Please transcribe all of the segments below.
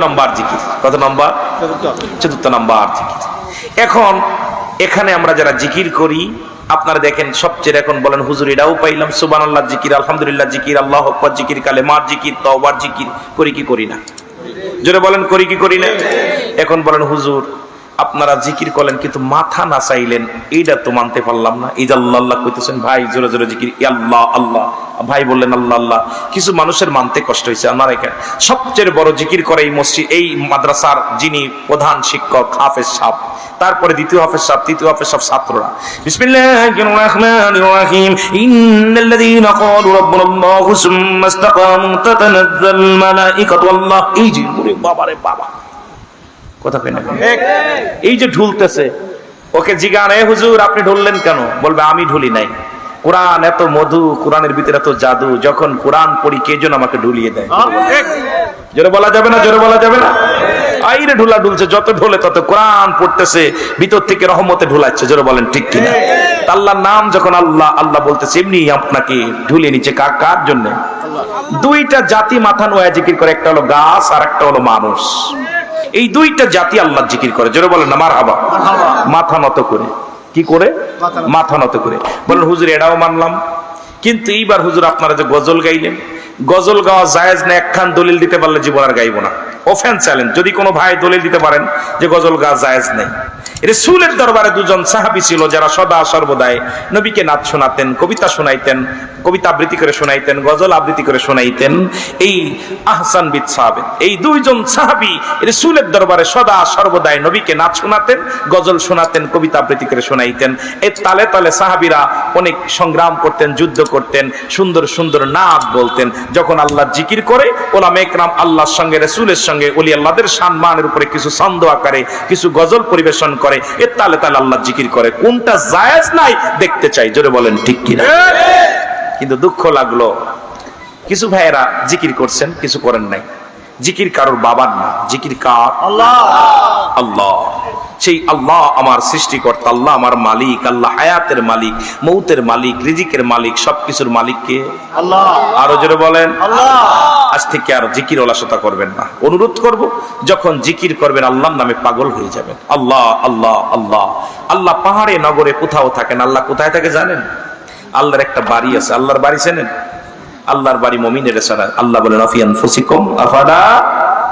Number জিকির, কত number? চতুর্থ নাম্বার জিকির। এখন এখানে আমরা যারা জিকির করি, আপনারা দেখেন সবচেয়ে এখন বলেন হুজুর এটাও পাইলাম সুবহানাল্লাহ জিকির, আলহামদুলিল্লাহ জিকির, আল্লাহু আকবার জিকির, কালেমার জিকির, তওবার জিকির করি কি করি না? জোরে বলেন করি কি করি না? এখন বলেন হুজুর আপনারা জিকির করলেন কিন্তু মাথা না চাইলেন, এইটা তো মানতে পারলাম না। এই যে আল্লাহ আল্লাহ কইতেছেন, ভাই জোরে জোরে জিকির আল্লাহ আল্লাহ, ভাই বললেন আল্লাহ আল্লাহ, কিছু মানুষের মানতে কষ্ট হয়েছে। আমার এখানে সবচেয়ে বড় জিকির করে এই মসজিদ, এই মাদ্রাসার যিনি প্রধান শিক্ষক হাফেজ সাহেব, তারপরে দ্বিতীয় হাফেজ সাহেব, তৃতীয় হাফেজ সাহেব, ছাত্ররা বিসমিল্লাহির রাহমানির রহিম ইন্নাল্লাযীনা ক্বালু রাব্বুনাল্লাহু সুম্মা ইসতাকামু তাতানাজ্জাল মালাইকাতু আল্লাহ। এই যে ওরে বাবা রে বাবা, কথা কই না? এই যে ঢুলতেছে, ওকে জিজ্ঞাসা, এ হুজুর আপনি ঢুললেন কেন? বলবে আমি ঢুলি নাই, কোরআন এত মধু, কোরআনের ভিতরে এত জাদু, যখন কোরআন পড়ি কে যেন আমাকে ঢুলিয়ে দেয়। জোরে বলা যাবে না? জোরে বলা যাবে না? আইরে ঢুলা ঢুলছে, যত ঢোলে তত কোরআন পড়তেছে, ভিতর থেকে রহমতে ঢুলাচ্ছে। জোরে বলেন ঠিক কিনা? আল্লাহর নাম যখন আল্লাহ আল্লাহ বলতেছে, এমনি আপনাকে ঢুলিয়ে নিচ্ছে। কার জন্য? দুইটা জাতি মাথা নোয়া জিকির করে, একটা হলো গাছ আর একটা হলো মানুষ। এই দুইটা জাতি আল্লাহ জিকির করে। জোরে বলেন না মারহাবা? মাথা নত করে। কি করে? মাথা নত করে। বলেন হুজুর এটাও মানলাম, কিন্তু এইবার হুজুর আপনারা যে গজল গাইলেন, গজল গাওয়া জায়েজ না? একখান দলিল দিতে পারলে জীবন আর গাইব না। ওপেন চ্যালেঞ্জ, যদি কোনো ভাই দলিল দিতে পারেন যে গজল গাওয়া জায়েজ নেই। রাসূলের দরবারে দুজন সাহাবী ছিল যারা সদা সর্বদাই নবীকে নাচ শোনাতেন, কবিতা শোনাইতেন, কবিতা আবৃত্তি করে শোনাইতেন, গজল আবৃত্তি করে শোনাইতেন। এই আহসান বিন সাবিত, এই দুইজন সাহাবী রাসূলের দরবারে সদা সর্বদাই নবীকে নাচ শোনাতেন, গজল শোনাতেন, কবিতা আবৃত্তি করে শোনাইতেন। এই তালে তালে সাহাবীরা অনেক সংগ্রাম করতেন, যুদ্ধ করতেন, সুন্দর সুন্দর নাচ বলতেন। যখন আল্লাহ জিকির করে, ওলামা ইকরাম আল্লাহর সঙ্গে রাসূলের সঙ্গে ওলি আল্লাহদের সম্মানের উপরে কিছু ছন্দ আকারে কিছু গজল পরিবেশন করে, এর তালে তালে আল্লাহ জিকির করে। কোনটা জায়েজ নাই দেখতে চাই। জোরে বলেন ঠিক কিনা? কিন্তু দুঃখ লাগলো, কিছু ভাইয়েরা জিকির করছেন, কিছু করেন নাই। জিকির কারোর বাবার না, জিকির কার? আল্লাহ। আল্লাহ, সেই আল্লাহ আমার সৃষ্টিকর্তা, আল্লাহ আমার মালিক, আল্লাহ হায়াতের মালিক, মৌতের মালিক, রিজিকের মালিক, সবকিছুর মালিক কে? আল্লাহ। আরো জোরে বলেন আল্লাহ। আজ থেকে আর জিকির ওলাসতা করবেন না। অনুরোধ করব, যখন জিকির করবেন আল্লাহর নামে পাগল হয়ে যাবেন। আল্লাহ আল্লাহ আল্লাহ। আল্লাহ পাহাড়ে নগরে কোথাও থাকেন। আল্লাহ কোথায় থাকে জানেন? আল্লাহর একটা বাড়ি আছে। আল্লাহর বাড়ি চেনেন? আল্লাহর বাড়ি মুমিনের সারা। আল্লাহ বলেন আফি আনফুসিকুম আফালা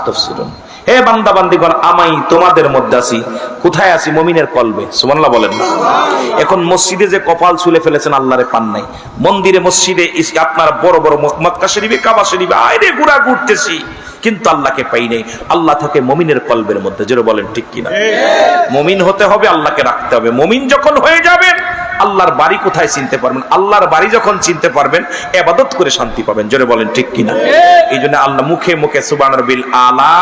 তুবসিরুন। হে বান্দা বান্দিগণ, আমি তোমাদের মধ্যে আছি। কোথায় আছি? মুমিনের কলবে। সুবহানাল্লাহ বলেন না? এখন মসজিদে যে কপাল ছুলে ফেলেছেন আল্লাহরে পান নাই। মন্দিরে মসজিদে আপনার বড় বড় মক্কা শরীফে, কাবা শরীফে আইরে ঘোরা ঘুরতেছি, কিন্তু আল্লাহকে পাই নাই। আল্লাহ থাকে মুমিনের কলবের মধ্যে। জোরে বলেন ঠিক কিনা? মুমিন হতে হবে, আল্লাহকে রাখতে হবে। মুমিন যখন হয়ে যাবেন, আল্লাহর বাড়ি কোথায় চিনতে পারবেন। আল্লাহর বাড়ি যখন চিনতে পারবেন, ইবাদত করে শান্তি পাবেন। জোরে বলেন ঠিক কিনা? এই জন্য আল্লাহ মুখে মুখে সুবহানাল আলা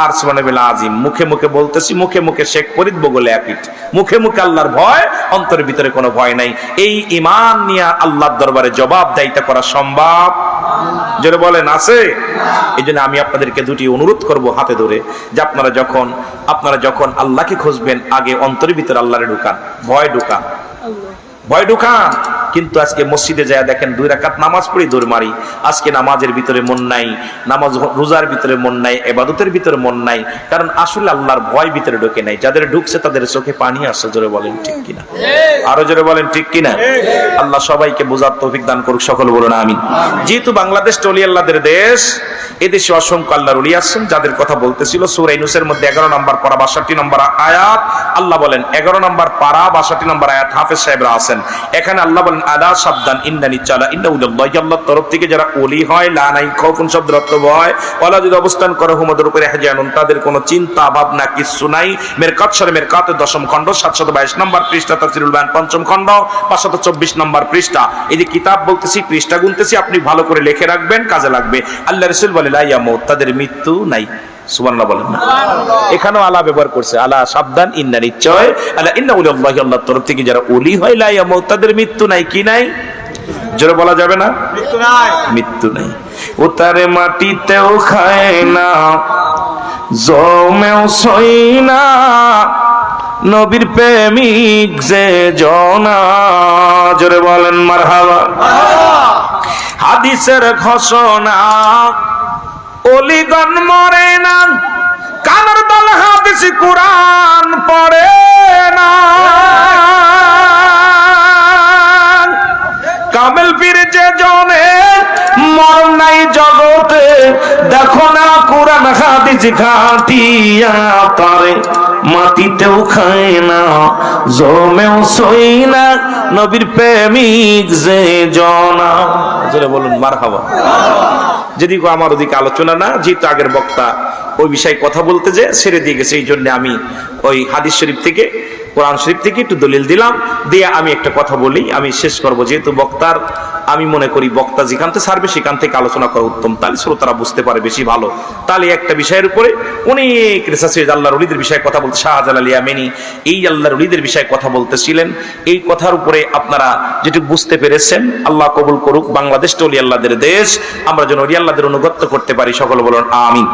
আর সুবহানাল আজিম, মুখে মুখে বলতেছি, মুখে মুখে শেখ ফরিদ বগলে একইট, মুখে মুখে আল্লাহর ভয়, অন্তরের ভিতরে কোনো ভয় নাই। এই ঈমান নিয়ে আল্লাহর দরবারে জবাব দায়িত্ব করা সম্ভব? জোরে বলেন আছে? এই জন্য আমি আপনাদেরকে দুটি অনুরোধ করব হাতে ধরে, যে আপনারা যখন আল্লাহকে খুঁজবেন, আগে অন্তরের ভিতরে আল্লাহরে ঢুকান, ভয় ঢুকান, ভয় ঢুকান। কিন্তু আজকে মসজিদে যায় দেখেন 2 রাকাত নামাজ পড়ি দৌড় মারি। আজকে নামাজের ভিতরে মন নাই, নামাজ রোজার ভিতরে মন নাই, ইবাদতের ভিতরে মন নাই, কারণ আসলে আল্লাহর ভয় ভিতরে ঢোকে নাই। যাদের ঢুকছে তাদের চোখে পানি আসছে। জোরে বলেন ঠিক কিনা? আরো জোরে বলেন ঠিক কিনা? আল্লাহ সবাইকে বোঝার তৌফিক দান করুক, সকল বলুন আমিন। যেহেতু বাংলাদেশ ওলি আল্লাহদের দেশ, এদেশে অসংখ্য আল্লাহর ওলি আছেন, যাদের কথা বলতেছিল সূরা ইউনূসের মধ্যে 11 নম্বর পারা 62 নম্বর আয়াত। আল্লাহ বলেন 11 নম্বর পারা 62 নম্বর আয়াত, হাফেজ সাহেবরা আছেন এখানে। আল্লাহ বলেন আলা সাবধান ইন্নানি চালা ইন্নাউলিল্লাহি, আল্লাহর তরফ থেকে যারা ওলি হয়, লা নাই খাউফুন শব্দের অর্থ ভয়, ওয়ালা যদি অবস্থান করে হুমদের উপরে হাজানুন, তাদের কোনো চিন্তা ভাবনা কিছু নাই। মেরকাত সূরা মেরকাতের 10ম খণ্ড 722 নম্বর পৃষ্ঠা, তাফসীরুল বায়ান 5ম খণ্ড 524 নম্বর পৃষ্ঠা। এই যে কিতাব বলতেছি, পৃষ্ঠা গুনতেছি, আপনি ভালো করে লিখে রাখবেন, কাজে লাগবে। আল্লাহ রাসূল বলে লা ইয়ামুত, তাদের মৃত্যু নাই। সুবহানাল্লাহ বলেন না? এখানেও আলা ব্যবহার করছে, আলা সাবধান, ইন্না নিশ্চয়, আলা ইন্না উলিল্লাহি, আল্লাহর তরফ থেকে যারা ওলি হয়, লা ইয়ামুত, তাদের মৃত্যু নাই। কি নাই? জোরে বলা যাবে না? মৃত্যু নাই, মৃত্যু নাই। ও তারে মাটিতেও খায় না, জমেও সই না, নবীর প্রেমিক যে জনা। জোরে বলেন মারহাবা। হাদিসের ঘোষণা, ওলিগণ মরে না, পুরান হাদিস ঘাটিয়া তারে মাটিতেও খায় না জমেও সই না নবীর প্রেমিক যে জনা। জোরে বলুন মারহাবা। যদি আমার ওদিকে আলোচনা না, যেহেতু আগের বক্তা ওই বিষয়ে কথা বলতে যে ছেড়ে দিয়ে গেছে, এই জন্য আমি ওই হাদিস শরীফ থেকে কোরআন শরীফ থেকে একটু দলিল দিলাম, দিয়ে আমি একটা কথা বলি, আমি শেষ করব। যেহেতু বক্তার আমি মনে করি বক্তা যেখান থেকে ছাড়বে সেখান থেকে আলোচনা করা উত্তম, তাহলে শ্রোতারা বুঝতে পারে বেশি ভালো। তাহলে একটা বিষয়ের উপরে অনেক রিসার্চ আল্লাহর ওলিদের বিষয়ে কথা বলতে, শাহজালাল ইয়ামানি এই আল্লাহর ওলিদের বিষয়ে কথা বলতেছিলেন। এই কথার উপরে আপনারা যেটুকু বুঝতে পেরেছেন, আল্লাহ কবুল করুক। বাংলাদেশটা ওলি আল্লাহদের দেশ, আমরা যেন ওলি আল্লাহদের অনুগত্য করতে পারি, সকলে বলুন আমিন।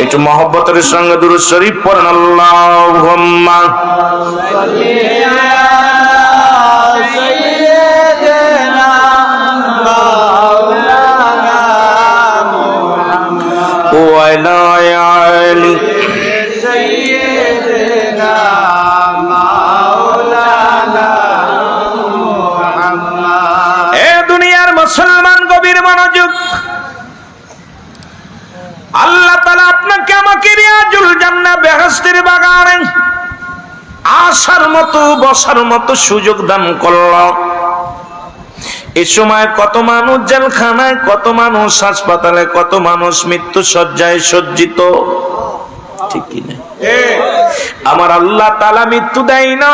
একটু মহব্বতের সঙ্গে দুরূদ শরীফ পড়েন। আল্লাহুম্মা মুসলমান গভীর মনোযোগ। আল্লাহ তাআলা আপনাকে আমাকে রিয়াজুল জান্নাহ বেহেশতের বাগানে আসার মতো বসার মতো সুযোগ দান করল। এই সময় কত মানুষ জেলখানায়, কত মানুষ হাসপাতালে, কত মানুষ মৃত্যু শয্যায় সজ্জিত, ঠিক কি না? আমার আল্লাহ তাআলা মৃত্যু দেয় না,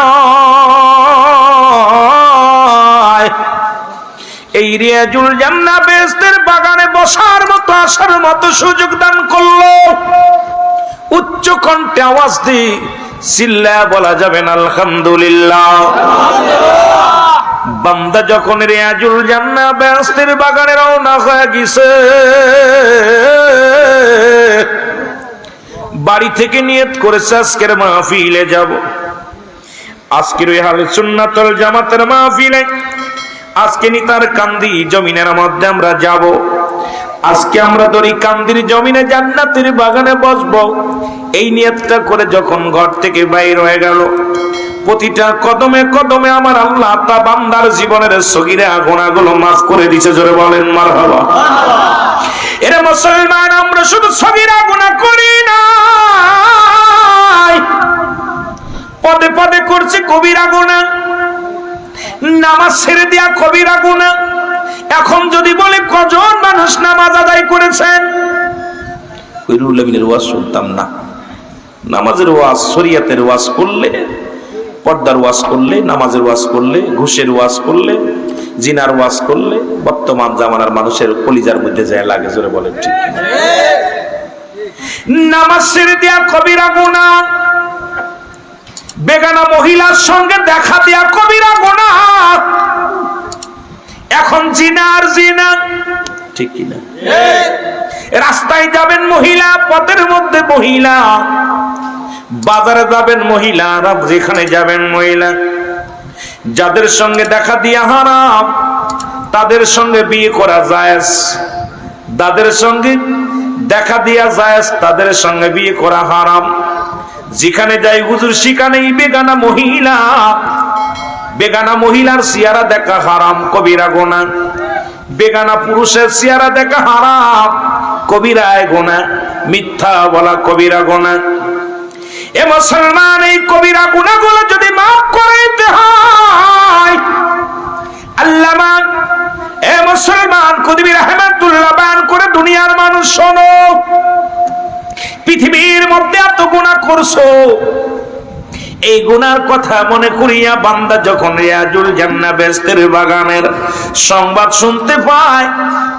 এই রিয়াজুল জান্নাহ বেহেশতের বাগানে বসার মতো আসার মতো সুযোগ দান করলো। উচ্চ কণ্ঠে আওয়াজ দিয়ে চিল্লায়া বলা যাবে না আলহামদুলিল্লাহ। বান্দা যখন রিয়াজুল জান্নাহ বেহেশতের বাগানে রওনা হয়ে গেছে, বাড়ি থেকে নিয়ত করেছে আজকের মাহফিলে যাব, আজকের ওই আহলে সুন্নাত ওয়াল জামাতের মাহফিলে, আজকে নিতার কান্দি জমিনের মধ্যে আমরা যাব, আজকে আমরা দড়ি কান্দির জমিনে জান্নাতের বাগানে বসবো। এই নিয়তটা করে যখন ঘর থেকে বাইর হয়ে গেল, প্রতিটা কদমে কদমে আমার আল্লাহ তা বান্দার জীবনের সগীরা গুনাহগুলো মাফ করে দিয়েছে। জোরে বলেন মারহাবা। এরা মুসলমান, আমরা শুধু সগীরা গুনাহ করি না, পদে পদে করছি কবিরা গুনাহ, নামাজ ছেড়ে দেয়া কবিরা গুনাহ। এখন যদি বলি কজন মানুষ নামাজ আদায় করেছেন? ওই রুহুল আমিনের ওয়াজ শুনতাম না। নামাজের ওয়াজ, শরীয়তের ওয়াজ করলে, পর্দার ওয়াজ করলে, নামাজের ওয়াজ করলে, ঘুষের ওয়াজ করলে, জিনার ওয়াজ করলে বর্তমান জামানার মানুষের কলিজার মধ্যে যায় লাগে। জোরে বলেন ঠিক কিনা? নামাজ ছেড়ে দেয়া কবিরা গুনাহ, বেগানা মহিলার সঙ্গে দেখা দেয়া কবিরা গুনাহ, এখন জিনা আর জিনা, ঠিক কিনা? রাস্তায় যাবেন মহিলা, পথের মধ্যে মহিলা, বাজারে যাবেন মহিলা, যেখানে যাবেন মহিলা, যাদের সঙ্গে দেখা দিয়া হারাম তাদের সঙ্গে বিয়ে করা জায়েজ, যাদের সঙ্গে দেখা দিয়া জায়েজ তাদের সঙ্গে বিয়ে করা হারাম। যেখানে যাই হুজুর সেখানেই বেগানা মহিলা, বেগানা মহিলার চেহারা দেখা হারাম, কবিরা গুনাহ। বেগানা পুরুষের চেহারা দেখা হারাম, কবিরা গুনাহ। মিথ্যা বলা কবিরা গুনাহ। এ মুসলমান, এই কবিরা গুনাহগুলো যদি মাফ করাইতে হয়, আল্লামা এ মুসলমান কুতুবী রাহমাতুল্লাহ বায়ান করে, দুনিয়ার মানুষ শোনো, পৃথিবীর মধ্যে এত গুনাহ করছো, এই গুনার কথা মনে করিয়া বান্দা যখন রিয়াজুল জান্নাহ বেহেশতের বাগানের সংবাদ শুনতে পায়,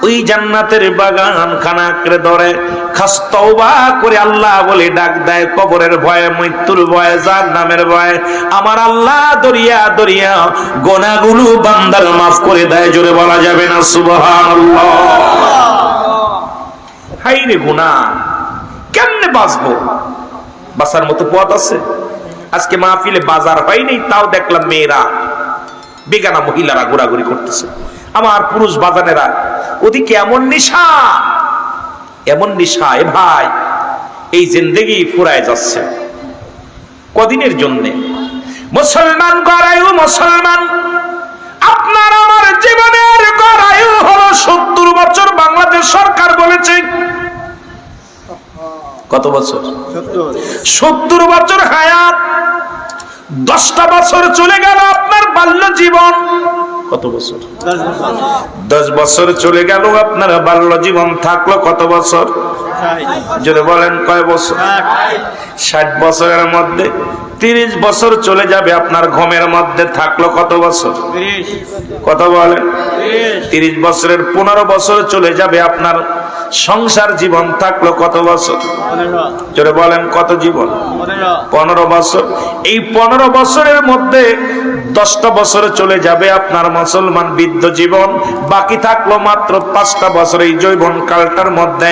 ওই জান্নাতের বাগান খানা করে ধরে খাস তওবা করে আল্লাহ বলে ডাক দেয়। কবরের ভয়ে, মৃত্যুর ভয়ে, জাহান্নামের ভয়ে আমার আল্লাহ দরিয়া দরিয়া গুনাহগুলো বান্দার মাফ করে দেয়। জোরে বলা যাবে না সুবহানাল্লাহ? হাইরে গুনাহ, কেমনে বাঁচবো? বাঁচার মতো পথ আছে? আজকে মাহফিলে বাজার হয়নি, তাও দেখলাম মেয়েরা, বেগানা মহিলারা ঘোরাঘুরি করতেছে। আমার পুরুষ বাজানেরা, ওদিকে এমন নিশা, এমন নিশা, এ ভাই, এই জিন্দেগি ফুরায় যাচ্ছে কদিনের জন্যে। মুসলমান গড়ায়ু, মুসলমান, আপনার আমার জীবনের গড়ায়ু হলো 70 বছর। বাংলাদেশ সরকার বলেছে কত বছর? 70 বছর হায়াত। 10টা বছর চলে গেল আপনার বাল্য জীবন। কত বছর? 10 বছর চলে গেল আপনার বাল্য জীবন। থাকলো কত বছর? জোরে বলেন কয় বছর? 60 বছরের মধ্যে 30 বছর চলে যাবে আপনার ঘুমের মধ্যে। থাকলো কত বছর? কত বলেন? 30 বছরের 15 বছর চলে যাবে আপনার সংসার জীবন। থাকলো কত বছর? জোরে বলেন কত জীবন? 15 বছর। এই 15 বছরের মধ্যে 10টা বছর চলে যাবে আপনার মুসলমান বৃদ্ধ জীবন। বাকি থাকলো মাত্র 5টা বছর এই যৌবন কালটার মধ্যে।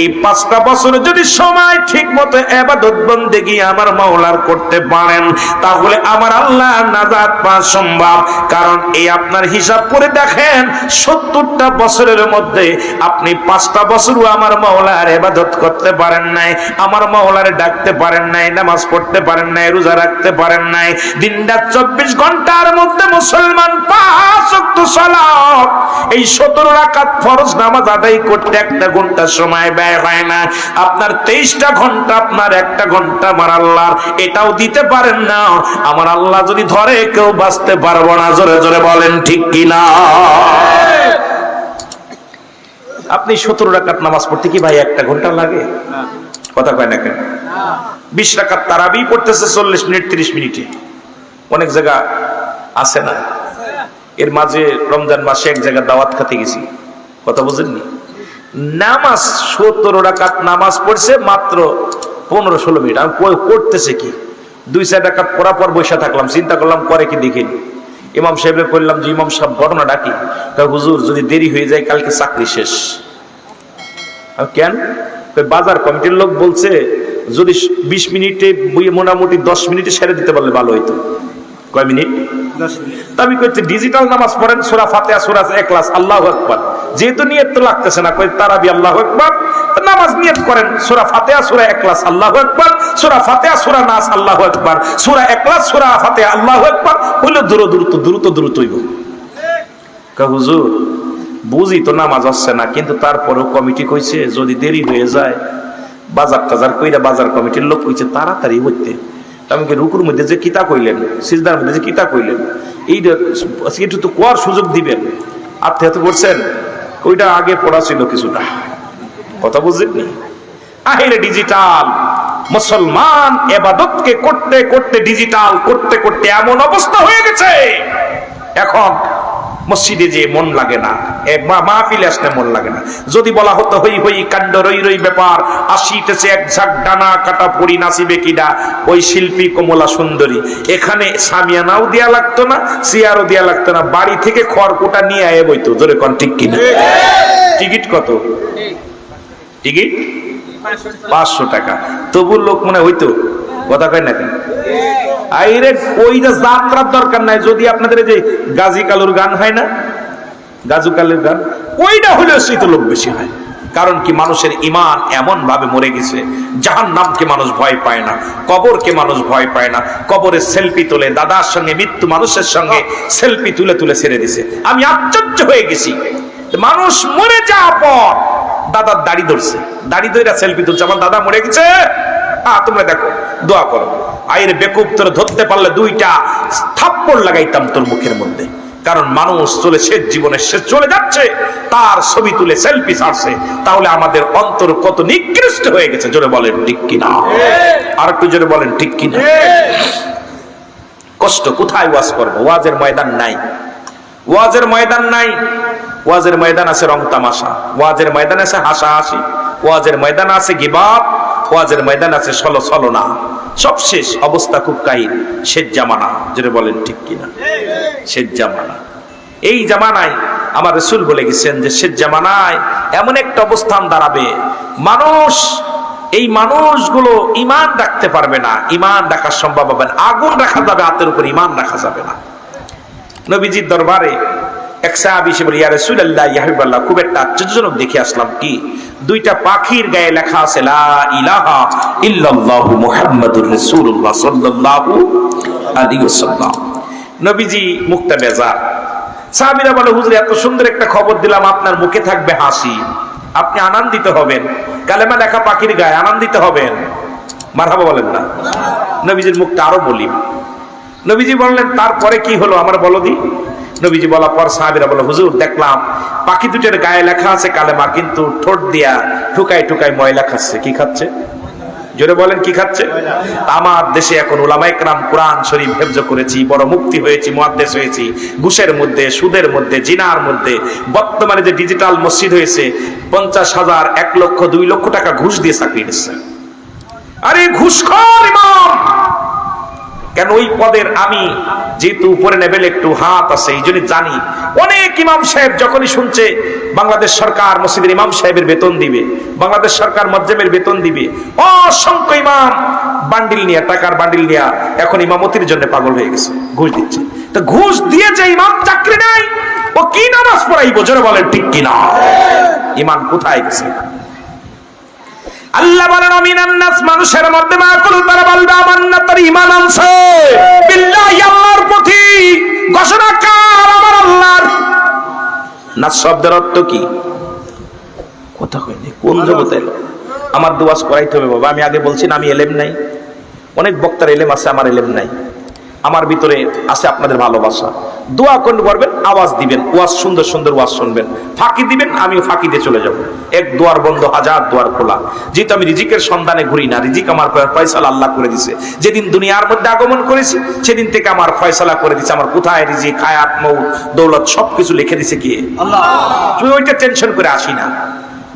এই 5টা বছরে যদি সময় ঠিক মতো ইবাদত বন্দেগী আমার মাওলার করতে পারেন, তাহলে আমার আল্লাহ নাজাত পাওয়া সম্ভব। কারণ এই আপনার হিসাব করে দেখেন, 70টা বছরের মধ্যে আপনি 5টা বছরও আমার মাওলার ইবাদত করতে পারেন নাই, আমার মাওলারে ডাকতে পারেন নাই, নামাজ পড়তে পারেন নাই, রোজা রাখতে পারেন নাই। দিনরাত 24 ঘন্টার মধ্যে মুসলমান 5 ওয়াক্ত সালাত, এই 17 রাকাত ফরজ নামাজ আদায় করতে 1টা ঘন্টা সময় ব্যয় হয় না। আপনার 23টা ঘন্টা, আপনার 1টা ঘন্টা আমার আল্লাহর, এটাও দিতে পারেন না। আমার আল্লাহ যদি ধরে কেউ বাঁচতে পারবো না। জোরে জোরে বলেন ঠিক কিনা? আপনি 17 রাকাত নামাজ পড়তে কি ভাই 1টা ঘন্টা লাগে? কথা কয় না কেন? 20 রাকাত তারাবি পড়তেছে 40 মিনিট 30 মিনিটে। অনেক জায়গা আছে না? এর মাঝে রমজান মাসে এক জায়গায় দাওয়াত খেতে গেছি। কথা বুঝেননি? নামাজ 17 রাকাত নামাজ পড়ছে মাত্র 15-16 মিনিট। আমি করতেছে কি 2-4 রাকাত পড়া পর বসে থাকলাম, চিন্তা করলাম করে কি দেখিনি। ইমাম সাহেবকে বললাম যে ইমাম সাহেব ঘটনা ডাকি। হুজুর যদি দেরি হয়ে যায় কালকে চাকরি শেষ। কেন? বাজার কমিটির লোক বলছে যদি 20 মিনিটে মোটামুটি 10 মিনিটে সেরে দিতে পারলে ভালো হইতো। কয় মিনিট? 10 মিনিট। আমি কইতে ডিজিটাল নামাজ পড়েন, সূরা ফাতিহা, সূরা ইখলাস, আল্লাহু আকবার। যেহেতু নিয়ত তো লাগতেছে না, কই তারাবি আল্লাহু আকবার, নামাজ নিয়ত করেন সূরা ফাতিহা, সূরা ইখলাস, আল্লাহু আকবার, সূরা ফাতিহা, সূরা নাস, আল্লাহু আকবার, সূরা ইখলাস, সূরা ফাতিহা, আল্লাহু আকবার। হইলো দ্রুত হইব। কয় হুজুর বুঝি তো নামাজ হচ্ছে না, কিন্তু তারপরেও কমিটি কইছে যদি দেরি হয়ে যায় বাজার টাজার কইরা, বাজার কমিটির লোক কইছে তাড়াতাড়ি হইতে। আমি রুকুর মধ্যে যে কিতা কইলেন, সিজদার মধ্যে যে কিতা কইলেন, এইটা একটু তো কোয়ার সুযোগ দিবেন। আপনি হাতে করছেন ওইটা আগে পড়া ছিল কিছুটা। কথা বুঝলেননি? আহিরে ডিজিটাল মুসলমান ইবাদতকে করতে করতে, ডিজিটাল করতে করতে এমন অবস্থা হয়ে গেছে, এখন মসজিদে যে মন লাগে না, মাহফিলে আসতে মন লাগে না। যদি বলা হতো হই হই কাণ্ড রই রই ব্যাপার, আসিতেছে এক ঝাঁক ডানা কাটা পড়ি নাচিবে কিনা ওই শিল্পী কমলা সুন্দরী, এখানে সামিয়ানাও দেয়া লাগতো না, চেয়ারও দেয়া লাগতো না, বাড়ি থেকে খড়কুটা নিয়ে আয়ে বইতো। জোরে কোন ঠিক কিনা? টিকিট কত? টিকিট 500 টাকা। তবু লোক মনে হইতো। কথা কয় না কেন? আইরে ওইটা যাত্রার দরকার নাই। যদি আপনাদের যে গাজী কালুর গান হয় না, গাজু কালুর গান, ওইটা হলে শীত লোক বেশি হয়। কারণ কি, মানুষের ঈমান এমন ভাবে মরে গেছে, জাহান্নামকে মানুষ ভয় পায় না, কবরকে মানুষ ভয় পায় না। কবরে সেলফি তুলে, দাদার সঙ্গে মৃত্যু মানুষের সঙ্গে সেলফি তুলে তুলে ছেড়ে দিছে। আমি আশ্চর্য হয়ে গেছি, মানুষ মরে যাওয়ার পর দাদার দাড়ি ধরছে, দাড়ি ধরে সেলফি তুলছে। আমার দাদা মরে গেছে, তোমরা দেখো, দোয়া করো। আইরে বেকুব, তোর ধরতে পারলে 2টা থাপ্পড় লাগাইতাম তোর মুখের মধ্যে। কারণ মানুষ চলে শেষ জীবনে, সে চলে যাচ্ছে, তার ছবি তুলে সেলফি ছাড়ছে। তাহলে আমাদের অন্তর কত নিকৃষ্ট হয়ে গেছে। জোরে বলেন ঠিক কিনা? আর একটু জোরে বলেন ঠিক কিনা? কষ্ট কোথায় ওয়াজ করবো? ওয়াজের ময়দান নাই, ওয়াজের ময়দান নাই। ওয়াজের ময়দান আছে রং তামাশা, ওয়াজের ময়দান আছে হাসাহাসি, ওয়াজের ময়দান আছে গিবত, ওয়াজের ময়দান আছে ছলনা। সব শেষ, অবস্থা খুব কাহিল। শেষ জামানা। যেটা বলেন ঠিক কিনা? শেষ জামানা। এই জামানায় আমার রাসূল বলে গেছেন যে শেষ জামানায় এমন একটা অবস্থান দাঁড়াবে, মানুষ, এই মানুষগুলো ঈমান রাখতে পারবে না, ঈমান রাখা সম্ভব হবে না। আগুন রাখা যাবে হাতের উপর, ঈমান রাখা যাবে না। নবীজির দরবারে এক সাহাবী এসে বলে, ইয়া রাসূলুল্লাহ, ইয়া হাবিবাল্লাহ, খুব একটা আশ্চর্যজনক দেখে আসলাম। কি? 2টা পাখির গায়ে লেখা আছে লা ইলাহা ইল্লাল্লাহু মুহাম্মাদুর রাসূলুল্লাহ সাল্লাল্লাহু আলাইহি ওয়াসাল্লাম। নবীজি মুখটা বেজার। সাহাবীরা বলে, হুজুর এত সুন্দর একটা খবর দিলাম, আপনার মুখে থাকবে হাসি, আপনি আপনি আনন্দিত হবেন। কালেমা লেখা পাখির গায়ে আনন্দিত হবেন। মারহাবা বলেন না? নবীজির মুখটা আরো বলি। নবীজি বললেন তারপরে কি হলো আমার বলো দি। নবীজি বলার পর সাহাবীরা বলে, হুজুর দেখলাম পাখি দুটের গায়ে লেখা আছে কালেমা, কিন্তু ঠোঁট দিয়া ঠুকাই ঠুকাই ময়লা খাচ্ছে। কি খাচ্ছে? জোরে বলেন, কি খাচ্ছে? আমার দেশে এখন উলামায়ে কেরাম কোরআন শরীফ হেফজ করেছি, বড় মুফতি হয়েছি, মুহাদ্দিস হয়েছি, ঘুষের মধ্যে, সুদের মধ্যে, জিনার মধ্যে, বর্তমানে যে ডিজিটাল মসজিদ হয়েছে 50,000, 1 লক্ষ, 2 লক্ষ টাকা ঘুষ দিয়ে চাকরি নিচ্ছে। আরে ঘুষখোর ইমাম কেন? ওই পদের আমি যেহেতু উপরে লেভেল একটু হাত আছে, এই জন্য জানি অনেক ইমাম সাহেব যখনই শুনছে বাংলাদেশ সরকার মসজিদের ইমাম সাহেবের বেতন দিবে, বাংলাদেশ সরকার মসজিদের বেতন দিবে, অসংখ্য ইমাম বান্ডিল নিয়ে, টাকার বান্ডিল নিয়ে এখন ইমামতির জন্য পাগল হয়ে গেছে, ঘুষ দিচ্ছে। তো ঘুষ দিয়ে যে ইমাম চাকরি নাই, ও কি নামাজ পড়াইবো? জোরে বলেন ঠিক কিনা? ইমান কোথায় গেছে? আল্লাহ বলেন আমিনান নাস, মানুষের মধ্যে মাকুল তারা বলবে আমান্না, তার ঈমান আনছে বিল্লাহি, আল্লাহর প্রতি। ঘোষণাকার আমার আল্লাহর। নাস শব্দের অর্থ কি? কথা কইনি কোন জগতে? আমার দুয়াজ করাইতে হবে বাবা। আমি আগে বলছি না আমি এলেম নাই। অনেক বক্তার এলেম আছে, আমার এলেম নাই। আমার ভিতরে আছে আপনাদের ভালোবাসা। দোয়া করবেন, আওয়াজ দিবেন, ওয়াজ সুন্দর সুন্দর ওয়াজ শুনবেন, ফাঁকি দিবেন, আমিও ফাঁকি দিয়ে চলে যাব। এক দুয়ার বন্ধ, হাজার দুয়ার খোলা। যেহেতু আমি রিজিকের সন্ধানে ঘুরি না, রিজিক আমার ফয়সালা আল্লাহ করে দিছে। যেদিন দুনিয়ার মধ্যে আগমন করেছি সেদিন থেকে আমার ফয়সালা করে দিছে। আমার কোথায় রিজিক, হায়াত, মৌত, দৌলত সবকিছু লিখে দিছে কে? আল্লাহ। তুমি ওইটা টেনশন করে আসি না।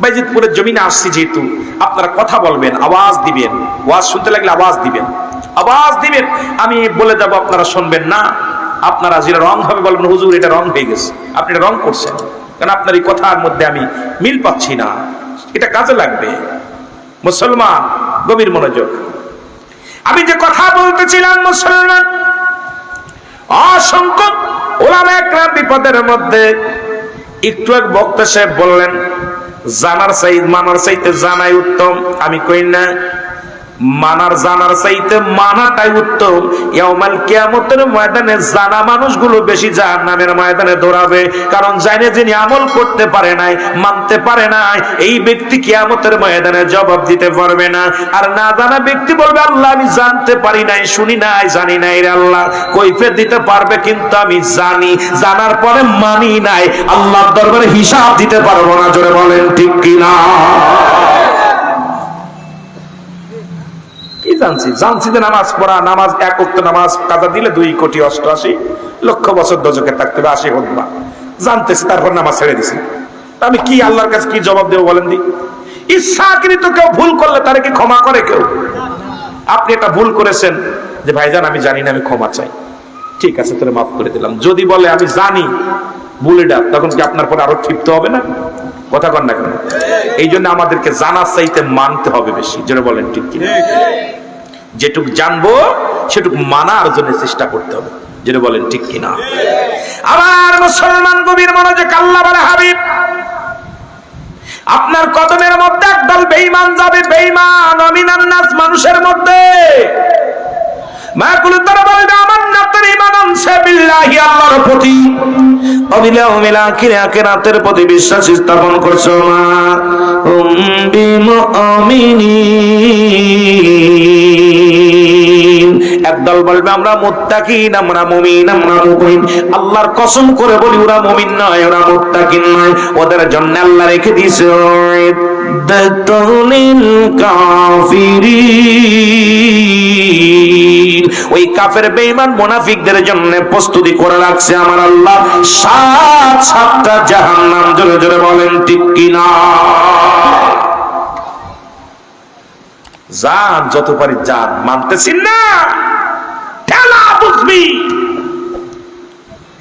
বাইজিদপুরের জমিনে আসছি যেহেতু, আপনারা কথা বলবেন, আওয়াজ দিবেন, ওয়াজ শুনতে লাগলে আওয়াজ দিবেন, আওয়াজ দিবেন, আমি বলে যাব, আপনারা শুনবেন না। আপনারা যেটা রং হবে বলবেন হুজুর এটা রং হয়ে গেছে, আপনি এটা রং করছেন, কারণ আপনার এই কথার মধ্যে আমি মিল পাচ্ছি না। এটা কাজে লাগবে। মুসলমান গভীর মনোযোগ। আমি যে কথা বলতেছিলাম, মুসলমান অসংখ্য ওলামায়ে কেরাম বিপদের মধ্যে। একটু এক বক্তা সাহেব বললেন জানার চাইতে মানার চাইতে জানাই উত্তম। আমি কই না, মানার জানার চাইতে মানাটাই উত্তম। ইয়াউমাল কিয়ামতের ময়দানে জানা মানুষগুলো বেশি জাহান্নামের ময়দানে দৌড়াবে, কারণ জানে যিনি আমল করতে পারে নাই, মানতে পারে নাই, এই ব্যক্তি কিয়ামতের ময়দানে জবাব দিতে পারবে না। আর না জানা ব্যক্তি বলবে আল্লাহ আমি জানতে পারি নাই, শুনি নাই, জানি নাই রে আল্লাহ। কৈফিয়ত দিতে পারবে, কিন্তু আমি জানি, জানার পরে মানি নাই, আল্লাহর দরবারে হিসাব দিতে পারবো না। জোরে বলেন ঠিক কিনা? জানছি যে নামাজ পড়া, নামাজ 1 ওয়াক্ত নামাজ কাজা দিলে 2,88,00,000 বছর দোজখে থাকতে হবে, 80 হোদ্বা জানতেছি, তারপর নামাজ ছেড়ে দিছি। আমি কি আল্লাহর কাছে কি জবাব দেবো বলেন দি? ইচ্ছাকৃত কেউ ভুল করলে তারে কি ক্ষমা করে কেউ? আপনি একটা ভুল করেছেন, যে ভাইজান আমি জানি না, আমি ক্ষমা চাই, ঠিক আছে তোরে মাফ করে দিলাম। যদি বলে আমি জানি ভুলটা, তখন কি আপনার পরে আরো ক্ষিপ্ত হবে না? কথা কন না কেন? এই জন্য আমাদেরকে জানার চাইতে মানতে হবে বেশি। যেটা বলেন ঠিক কি? যেটুক জানবো সেটুক মানার জন্য চেষ্টা করতে হবে। যেটা বলেন ঠিক কিনা? আমার মুসলমান গভীর মনোযোগ। আল্লাহ বলে হাবিব আপনার কদমের মধ্যে একদল বেঈমান যাবে, বেঈমান আমিনান নাস, মানুষের মধ্যে। মাকুল তারা বলবে আমান্না, তার ঈমান আনছে বিল্লাহি, আল্লাহর প্রতি, অবিল আখির, আখিরাতের প্রতি বিশ্বাস স্থাপন করছো। মা বিমুমিনিন, একদল বলবে আমরা মুত্তাকিন, আমরা মুমিন, আমরা মুমিন। আল্লাহর কসম করে বলি ওরা মুমিন নয়, ওরা মুত্তাকিন নয়। ওদের জন্য আল্লাহ রেখে দিয়েছে দাতুলিল কাফিরিন, ওই কাফের বেঈমান মুনাফিকদের জন্য প্রস্তুতি করে রাখছে আমার আল্লাহ 7টা জাহান্নাম। জোরে জোরে বলেন ঠিক কিনা? জান যত পারি জান, মানতেছিস না, ঠেলা বুঝবি।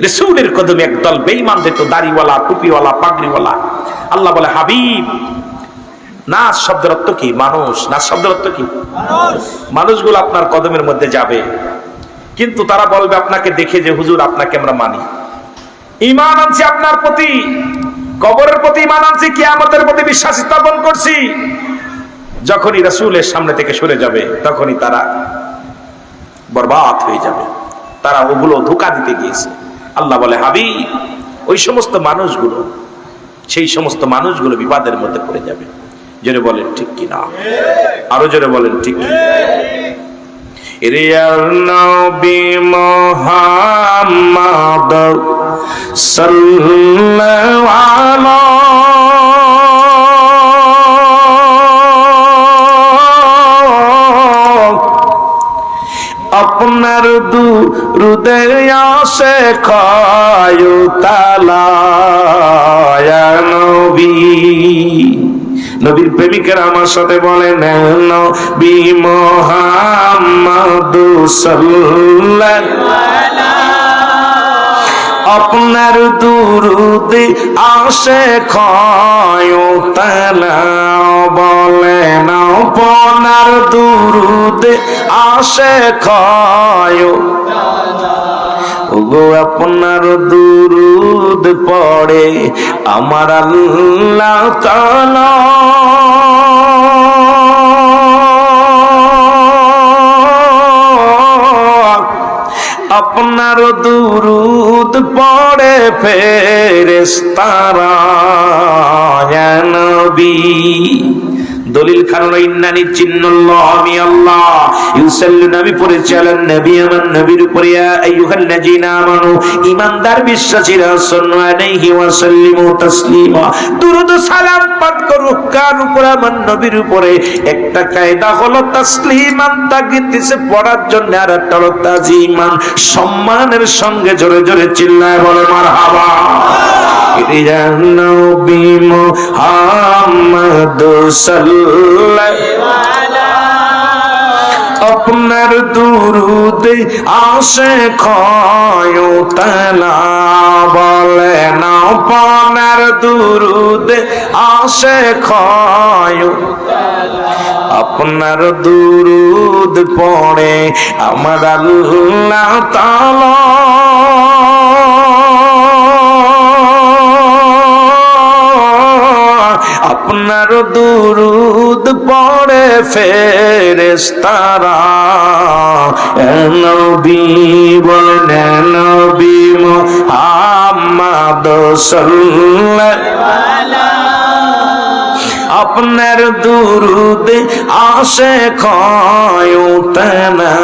রাসূলের কদমে একদল বেঈমান যেত, দাড়িওয়ালা, টুপিওয়ালা, পাগড়িওয়ালা। আল্লাহ বলে হাবিব, নাস শব্দের অর্থ কি? মানুষ। নাস শব্দের অর্থ কি? মানুষগুলো আপনার কদমের মধ্যে যাবে, কিন্তু তারা বলবে আপনাকে দেখে যে হুজুর আপনাকে আমরা মানি, ঈমান আনছি আপনার প্রতি, কবরের প্রতি ঈমান আনছি, কিয়ামতের প্রতি বিশ্বাস স্থাপন করছি। যখনই রাসূলের সামনে থেকে সরে যাবে তখনই তারা বরবাদ হয়ে যাবে। তারা ওগুলো ধোঁকা দিতে গিয়েছে। আল্লাহ বলে হাবিব, ওই সমস্ত মানুষগুলো সেই সমস্ত মানুষগুলো বিপদের মধ্যে পড়ে যাবে। জোরে বলেন ঠিক কিনা, আরো জোরে বলেন ঠিক কিনা। রিয়াল নবী মুহাম্মদ সাল্লাল্লাহু আপনার দুরুদে আসে খায়ু তালা নবী। নবীর প্রেমিকেরা আমার সাথে বলেন নবী মুহাম্মদ সাল্লাল্লাহু আপনার দুরুদ আসে খায়ু তালা বলেন আপনার দুরুদ আসে খায়ু ওগো আপনার দুরুদ পড়ে আমার আল্লাহ তাআলা আপনার দুরুদ পড়ে ফেরেশতারা ইয়া নবী। দলিল কারণ ইন্নানি চিন্নাল্লাহ আমি আল্লাহ ইউসাল্লুনা আমি পড়েছি আলান নবী আমার নবীর উপরে ইয়া আইয়ুহাল্লাযীনা আমানু ঈমানদার বিশ্বাসীরা সাল্লু আলাইহি ওয়া সাল্লিমু তাসলিমা দুরূদ সালাম পাঠ করো কার উপরে আমার নবীর উপরে। একটা কায়দা হলো তাসলিমান তাকদিসে পড়ার জন্য, আর একটা হলো তাজিমান সম্মানের সঙ্গে জোরে জোরে চিল্লায় বলে মারহাবা। ইয়া নবী মুহাম্মদ সাল্লাল্লাহু আপনার দুরুদ আসে খায়ু তালা বলেন আপনার দুরুদ আসে খায়ু আপনার দুরুদ পড়ে আমার আল্লাহ তাআলা আপনার দুরুদ পড়ে ফেরেশতারা নবী বলেন নবী মুহাম্মদ সাল্লাল্লাহু আপনার দুরুদ আসে খায়ু তালা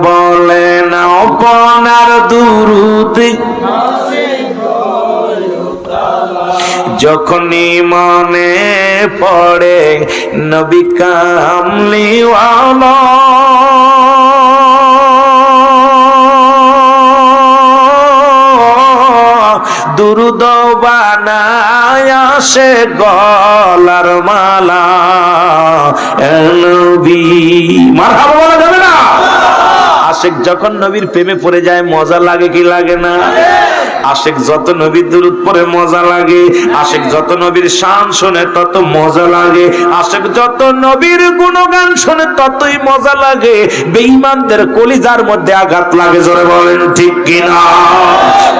বলেন আপনার দুরুদ যখনই মনে পড়ে নবী কামলিওয়ালা দুরুদ বানায় আসে গলার মালা নবী মারহাবা বলা যাবে না। আশিক যখন নবীর প্রেমে পড়ে যায় মজা লাগে কি লাগে না? আশিক যত নবীর দুরূদ পড়ে মজা লাগে, আশিক যত নবীর শান শুনে তত মজা লাগে, আশিক যত নবীর গুণগান শুনে ততই মজা লাগে। বেঈমানদের কলিজার মধ্যে আঘাত লাগে, জোরে বলেন ঠিক কিনা।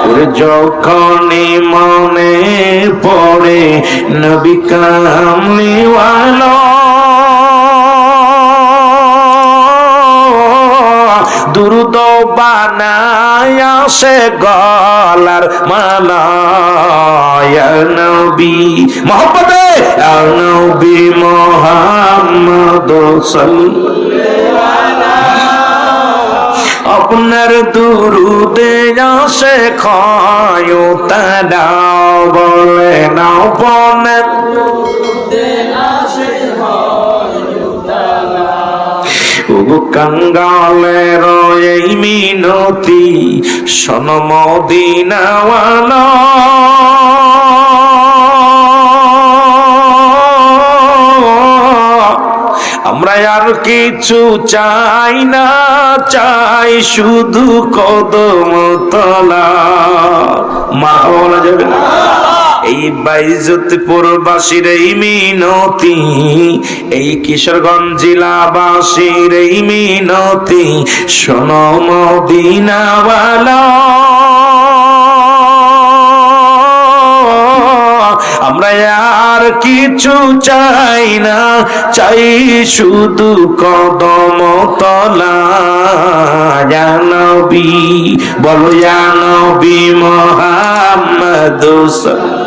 ওরে যখনই মনে পড়ে নবী কামলিওয়ালা দুরূদ বানায় আসে গলার মালা ইয়া নবী মুহাম্মদে ইয়া নবী মুহাম্মদ সাল্লাল্লাহু আপনার দুরুদে আসে খায়ু তালা বলেন আপনার দুরুদে আসে খায়ু তালা কাঙ্গালের এই মিনতি শোন মদিনাওয়ালা আমরা আর কিছু চাই না, চাই শুধু কদম তলা। মা বলা যাবে না। এই বাইজতপুর বাসীর এই মিনতি, এই কিশোরগঞ্জ জেলাবাসীর এই মিনতি শোনো মদিনাওয়ালা আমরা আর কিছু চাই না, চাই শুধু কদম তলা। ইয়া নবী বলো ইয়া নবী মুহাম্মদ সাল্লাল্লাহু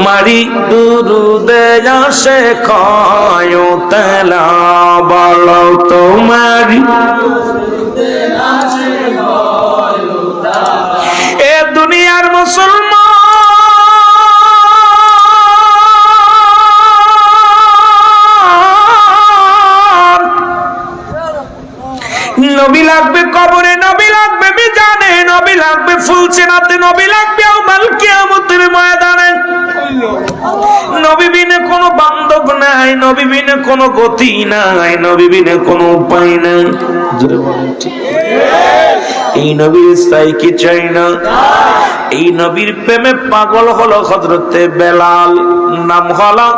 তোমারই দুরুদে আসে ক্ষয়তলা বলো তোমারই এ দুনিয়ার মুসলমান নবী লাগবে কবরে, নবী লাগবে মিজানে, নবী লাগবে ফুলসেনাতে, নবী লাগবে ইয়াউমাল কিয়ামতের ময়দানে। নবী বিনে কোনো বান্ধব নাই, নবী বিনে কোনো গতি নাই, নবী বিনে কোনো উপায় নাই। জোরে বলেন ঠিক। এই নবীর চাই কি চাই না? এই নবীর প্রেমে পাগল হলো হযরতে বেলাল, নাম হলো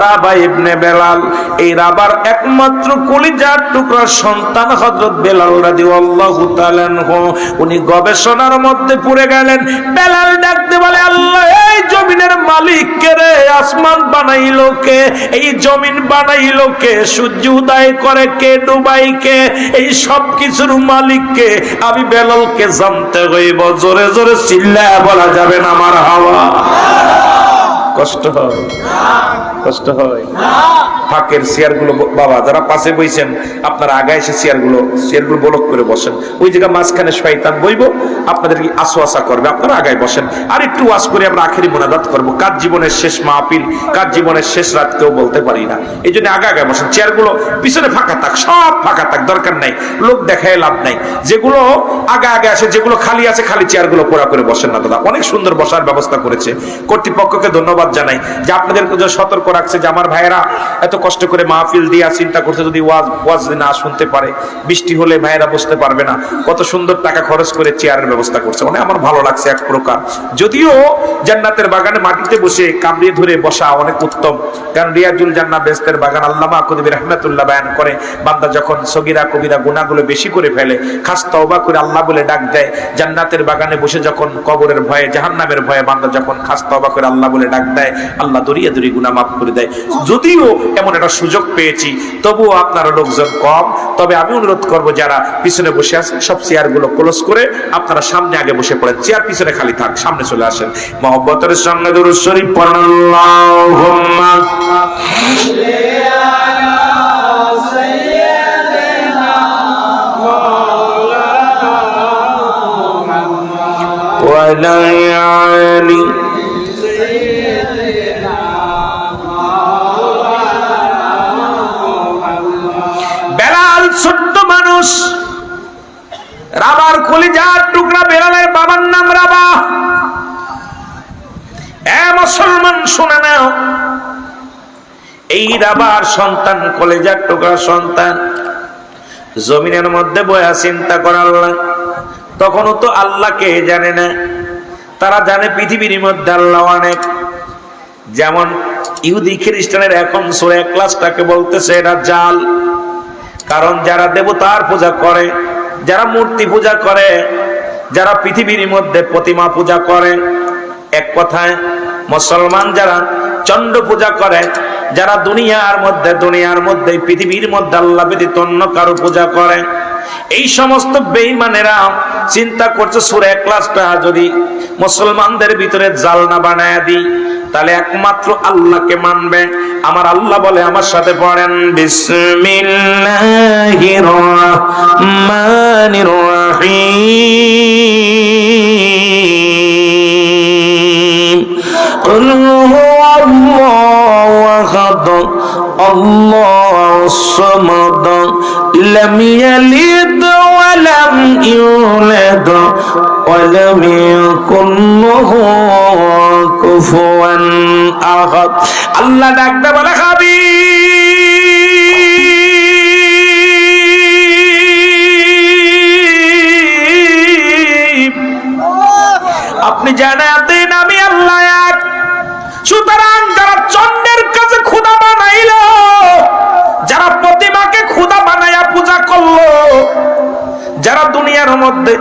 রাবা ইবনে বেলাল। এই রাবার একমাত্র কলিজার টুকরা সন্তান হযরত বেলাল রাদিয়াল্লাহু তাআলা আনহু। উনি গবেষণার মধ্যে পড়ে গেলেন। বেলাল ডাকতে বলে, আল্লাহ এই জমিনের মালিক কে রে? আসমান বানাইলো কে? এই জমিন বানাইলো কে? সূর্য উদয় করে কে, ডুবাই কে? এই সব কিছুর মালিক কে? আমি বেলালকে জানতে হইব। জোরে জোরে চিল্লায়া বলা যাবে না আমার হাওয়া? কষ্ট হয়, কষ্ট হয়। ফাঁকের চেয়ারগুলো বাবা যারা পাশে বইছেন আপনারা আগে এসে চেয়ারগুলো ব্লক করে বসেন। ওই জায়গা মাঝখানে শয়তান বইব, আপনাদেরকে আসোয়াশা করবে, আপনারা আগায় বসেন। আর একটু ওয়াজ করে আমরা আখেরি মোনাজাত করবো। কার জীবনের শেষ মাহফিল, কার জীবনের শেষ রাত কেউ বলতে পারি না। এই জন্য আগে আগায় বসেন। চেয়ারগুলো পিছনে ফাঁকা থাক, সব ফাঁকা থাক, দরকার নাই, লোক দেখায় লাভ নাই। যেগুলো আগে আগে আসে, যেগুলো খালি আছে খালি চেয়ারগুলো পোড়া করে বসেন না দাদা। অনেক সুন্দর বসার ব্যবস্থা করেছে কর্তৃপক্ষকে, ধন্যবাদ জানাই যে আপনাদেরকে যে সতর্ক রাখছে যে আমার ভাইয়েরা এত কষ্ট করে মাহফিল দিয়া চিন্তা করছে যদি ওয়াজ না শুনতে পারে, বৃষ্টি হলে ভাইয়েরা বসতে পারবে না, কত সুন্দর টাকা খরচ করে চেয়ারের ব্যবস্থা করছে। মানে আমার ভালো লাগছে এক প্রকার। যদিও জান্নাতের বাগানে মাটিতে বসে কামড়িয়ে ধরে বসা অনেক উত্তম, কারণ রিয়াজুল জান্নাত বেহেশতের বাগান আল্লামা কুতুবী রাহমাতুল্লাহ বয়ান করে বান্দা যখন সগীরা কবিরা গুনাহগুলো বেশি করে ফেলে, খাস তওবা করে আল্লাহ বলে ডাক দেয়, জান্নাতের বাগানে বসে যখন কবরের ভয়ে জাহান্নামের ভয়ে বান্দা যখন খাস তওবা করে আল্লাহ বলে ডাক দেয়, আল্লাহ দরিয়া দরি গুনাহ মাফ করে দেয়। যদিও এমন একটা সুযোগ পেয়েছি, তবুও আপনারা লোকজন কম। তবে আমি অনুরোধ করব যারা পিছনে বসে আছেন সব চেয়ারগুলো ক্লোজ করে আপনারা সামনে আগে বসে পড়েন। চেয়ার পিছনে খালি থাক, সামনে চলে আসেন। মহব্বতের সঙ্গে দুরূদ শরীফ পড়েন। আল্লাহুম্মা ওয়া লা ইয়ালি ছোট্ট মানুষ, রাবার কলিজার টুকরা। বেলালের বাবার নাম রাবা। এ মুসলমান শুনে নাও, এই রাবার সন্তান, কলিজার টুকরা সন্তান জমিনের মধ্যে বয়া চিন্তা করে আল্লাহ। তখনও তো আল্লাহকে জানে না, তারা জানে পৃথিবীর মধ্যে আল্লাহ অনেক। যেমন ইহুদি খ্রিস্টানের এখন সূরা ইখলাসটাকে বলতেছে এটা জাল। কারণ যারা দেবতার পূজা করে, যারা মূর্তি পূজা করে, যারা পৃথিবীর মধ্যে প্রতিমা পূজা করে, এক কথায় মুসলমান যারা চন্দ্র পূজা করে, যারা দুনিয়ার মধ্যে পৃথিবীর মধ্যে আল্লাহ ব্যতীত অন্য কারো পূজা করে, এই সমস্ত বেঈমানেরা চিন্তা করছে সূরা ইখলাসটা যদি মুসলমানদের ভিতরে জাল না বানায় দিই তাহলে একমাত্র আল্লাহকে মানবে। আমার আল্লাহ বলে, আমার সাথে পড়েন, বিসমিল্লাহির রহমানির রহিম। কুল হুয়াল্লাহু আহাদ আল্লাহুস সামাদ লাম ইয়ালিদ ওয়া লাম ইউলাদ ওয়া লাম ইয়াকুল লাহু কুফুয়ান আহাদ। আল্লাহ ডাকতে বলে, হাবিব আপনি জানেন আমি আল্লাহ এক। সুতরাং যারা চন্দ্রের কাছে খোদা বানাইলো, যারা প্রতিমাকে খোদা বানাইয়া পূজা করলো, যারা দুনিয়ার মধ্যে,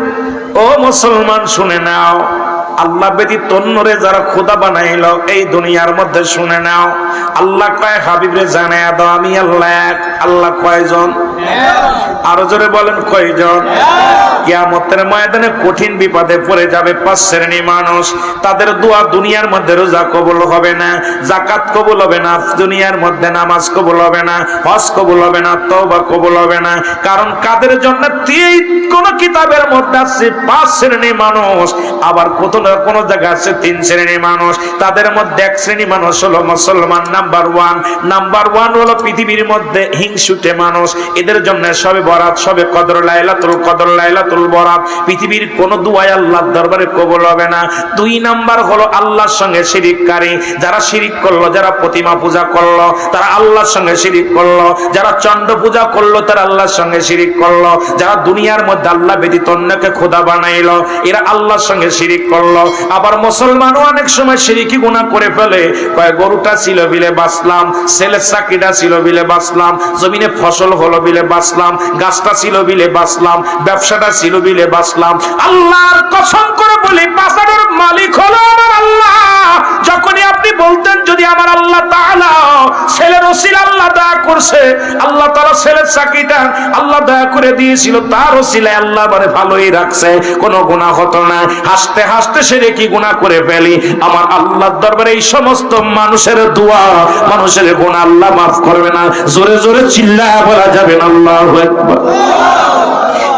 ও মুসলমান শুনে নাও, আল্লাহ ব্যতীত অন্যরে যারা খোদা বানাইলো এই দুনিয়ার মধ্যে শুনে নাও, আল্লাহ কয় হাবিবরে জানায়া দাও আমি আল্লাহ এক। আল্লাহ কয়জন? আরো জোরে বলেন কয়জন? কিয়ামতের ময়দানে কঠিন বিপদে পড়ে যাবে 5 শ্রেণী মানুষ। তাদের দোয়া দুনিয়ার মধ্যে রোজা কবুল হবে না, যাকাত কবুল হবে না, দুনিয়ার মধ্যে নামাজ কবুল হবে না, হজ কবুল হবে না, তওবা কবুল হবে না। কারণ কাদের জন্য কোন কিতাবের মধ্যে আছে 5 শ্রেণী মানুষ, আবার কোন জায়গায় আছে 3 শ্রেণী মানুষ। তাদের মধ্যে এক শ্রেণী মানুষ হলো মুসলমান নাম্বার 1। নাম্বার 1 হলো পৃথিবীর মধ্যে হিংসুটে মানুষ। এদের জন্য সবে বরাত, সবে কদর, লাইলাতুল কদর, লাইলাতুল বরাত, পৃথিবীর কোন দুআই আল্লাহর দরবারে কবুল হবে না। 2 নাম্বার হলো আল্লাহর সঙ্গে শিরিককারী, যারা শিরিক করলো, যারা প্রতিমা পূজা করলো তারা আল্লাহর সঙ্গে শিরিক করলো, যারা চন্দ্র পূজা করলো তারা আল্লাহর সঙ্গে শিরিক করলো, যারা দুনিয়ার মধ্যে আল্লাহ ব্যতীত অন্যকে খোদা বানাইলো এরা আল্লাহর সঙ্গে শিরিক করলো। আবার মুসলমানও অনেক সময় শিরিকি গুনাহ করে ফেলে, কয় গরুটা ছিল বিলে বাঁচলাম, ছেলের চাকরিটা ছিল বিলে বাঁচলাম, জমিনে ফসল হলো বিলে বাঁচলাম, গাছটা ছিল বিলে বাঁচলাম, ব্যবসাটা ছিল বিলে বাঁচলাম। আল্লাহর কসম করে বলি বাঁচানোর মালিক হলো আমার আল্লাহ। যখনই আপনি বলতেন যদি আমার আল্লাহ তাআলা ছেলের ওসিলা আল্লাহ দয়া করছে, আল্লাহ তাআলা ছেলের চাকরিটা আল্লাহ দয়া করে দিয়েছিল, তার ওসিলায় আল্লাহ মানে ভালোই রাখছে, কোনো গুনাহ হতো না। হাসতে হাসতে সেরে কি গুনাহ করে ফেলি, আমার আল্লাহর দরবারে এই সমস্ত মানুষের দোয়া, মানুষের গুনাহ আল্লাহ মাফ করবে না। জোরে জোরে চিল্লায়া বলা যাবে না আল্লাহু আকবার।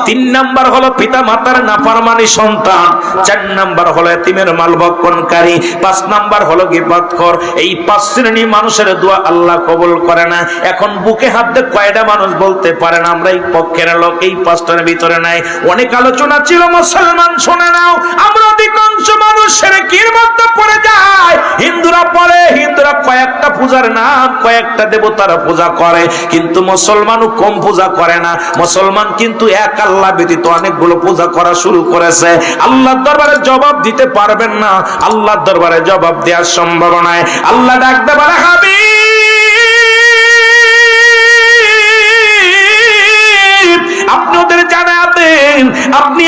3 নাম্বার হলো পিতা মাতার নাফরমানি সন্তান, 4 নাম্বার হলো এতিমের মাল ভক্ষণকারী, 5 নাম্বার হলো গীবতখোর। এই 5 শ্রেণী মানুষের দোয়া আল্লাহ কবুল করে না। এখন বুকে হাত দিয়ে কয়টা মানুষ বলতে পারেন আমরা এই পক্ষের লোক এই 5টার ভিতরে নাই? অনেক আলোচনা ছিল, মুসলমান শুনে নাও, আমরা অধিকাংশ মানুষ শিরকের মধ্যে পড়ে যায়। হিন্দুরা পড়ে, হিন্দুরা কয়েকটা পূজার নাম, কয়েকটা দেবতার পূজা করে, কিন্তু মুসলমানও কম পূজা করে না। মুসলমান কিন্তু এক আল্লাহ ব্যতীত অনেকগুলো পূজা করা শুরু করেছে। আল্লাহর দরবারে জবাব দিতে পারবেন না, আল্লাহর দরবারে জবাব দেওয়ার সম্ভব নয়। আল্লাহ ডাকতে পারে হাবিব আপনি ওদের জানাতেন আপনি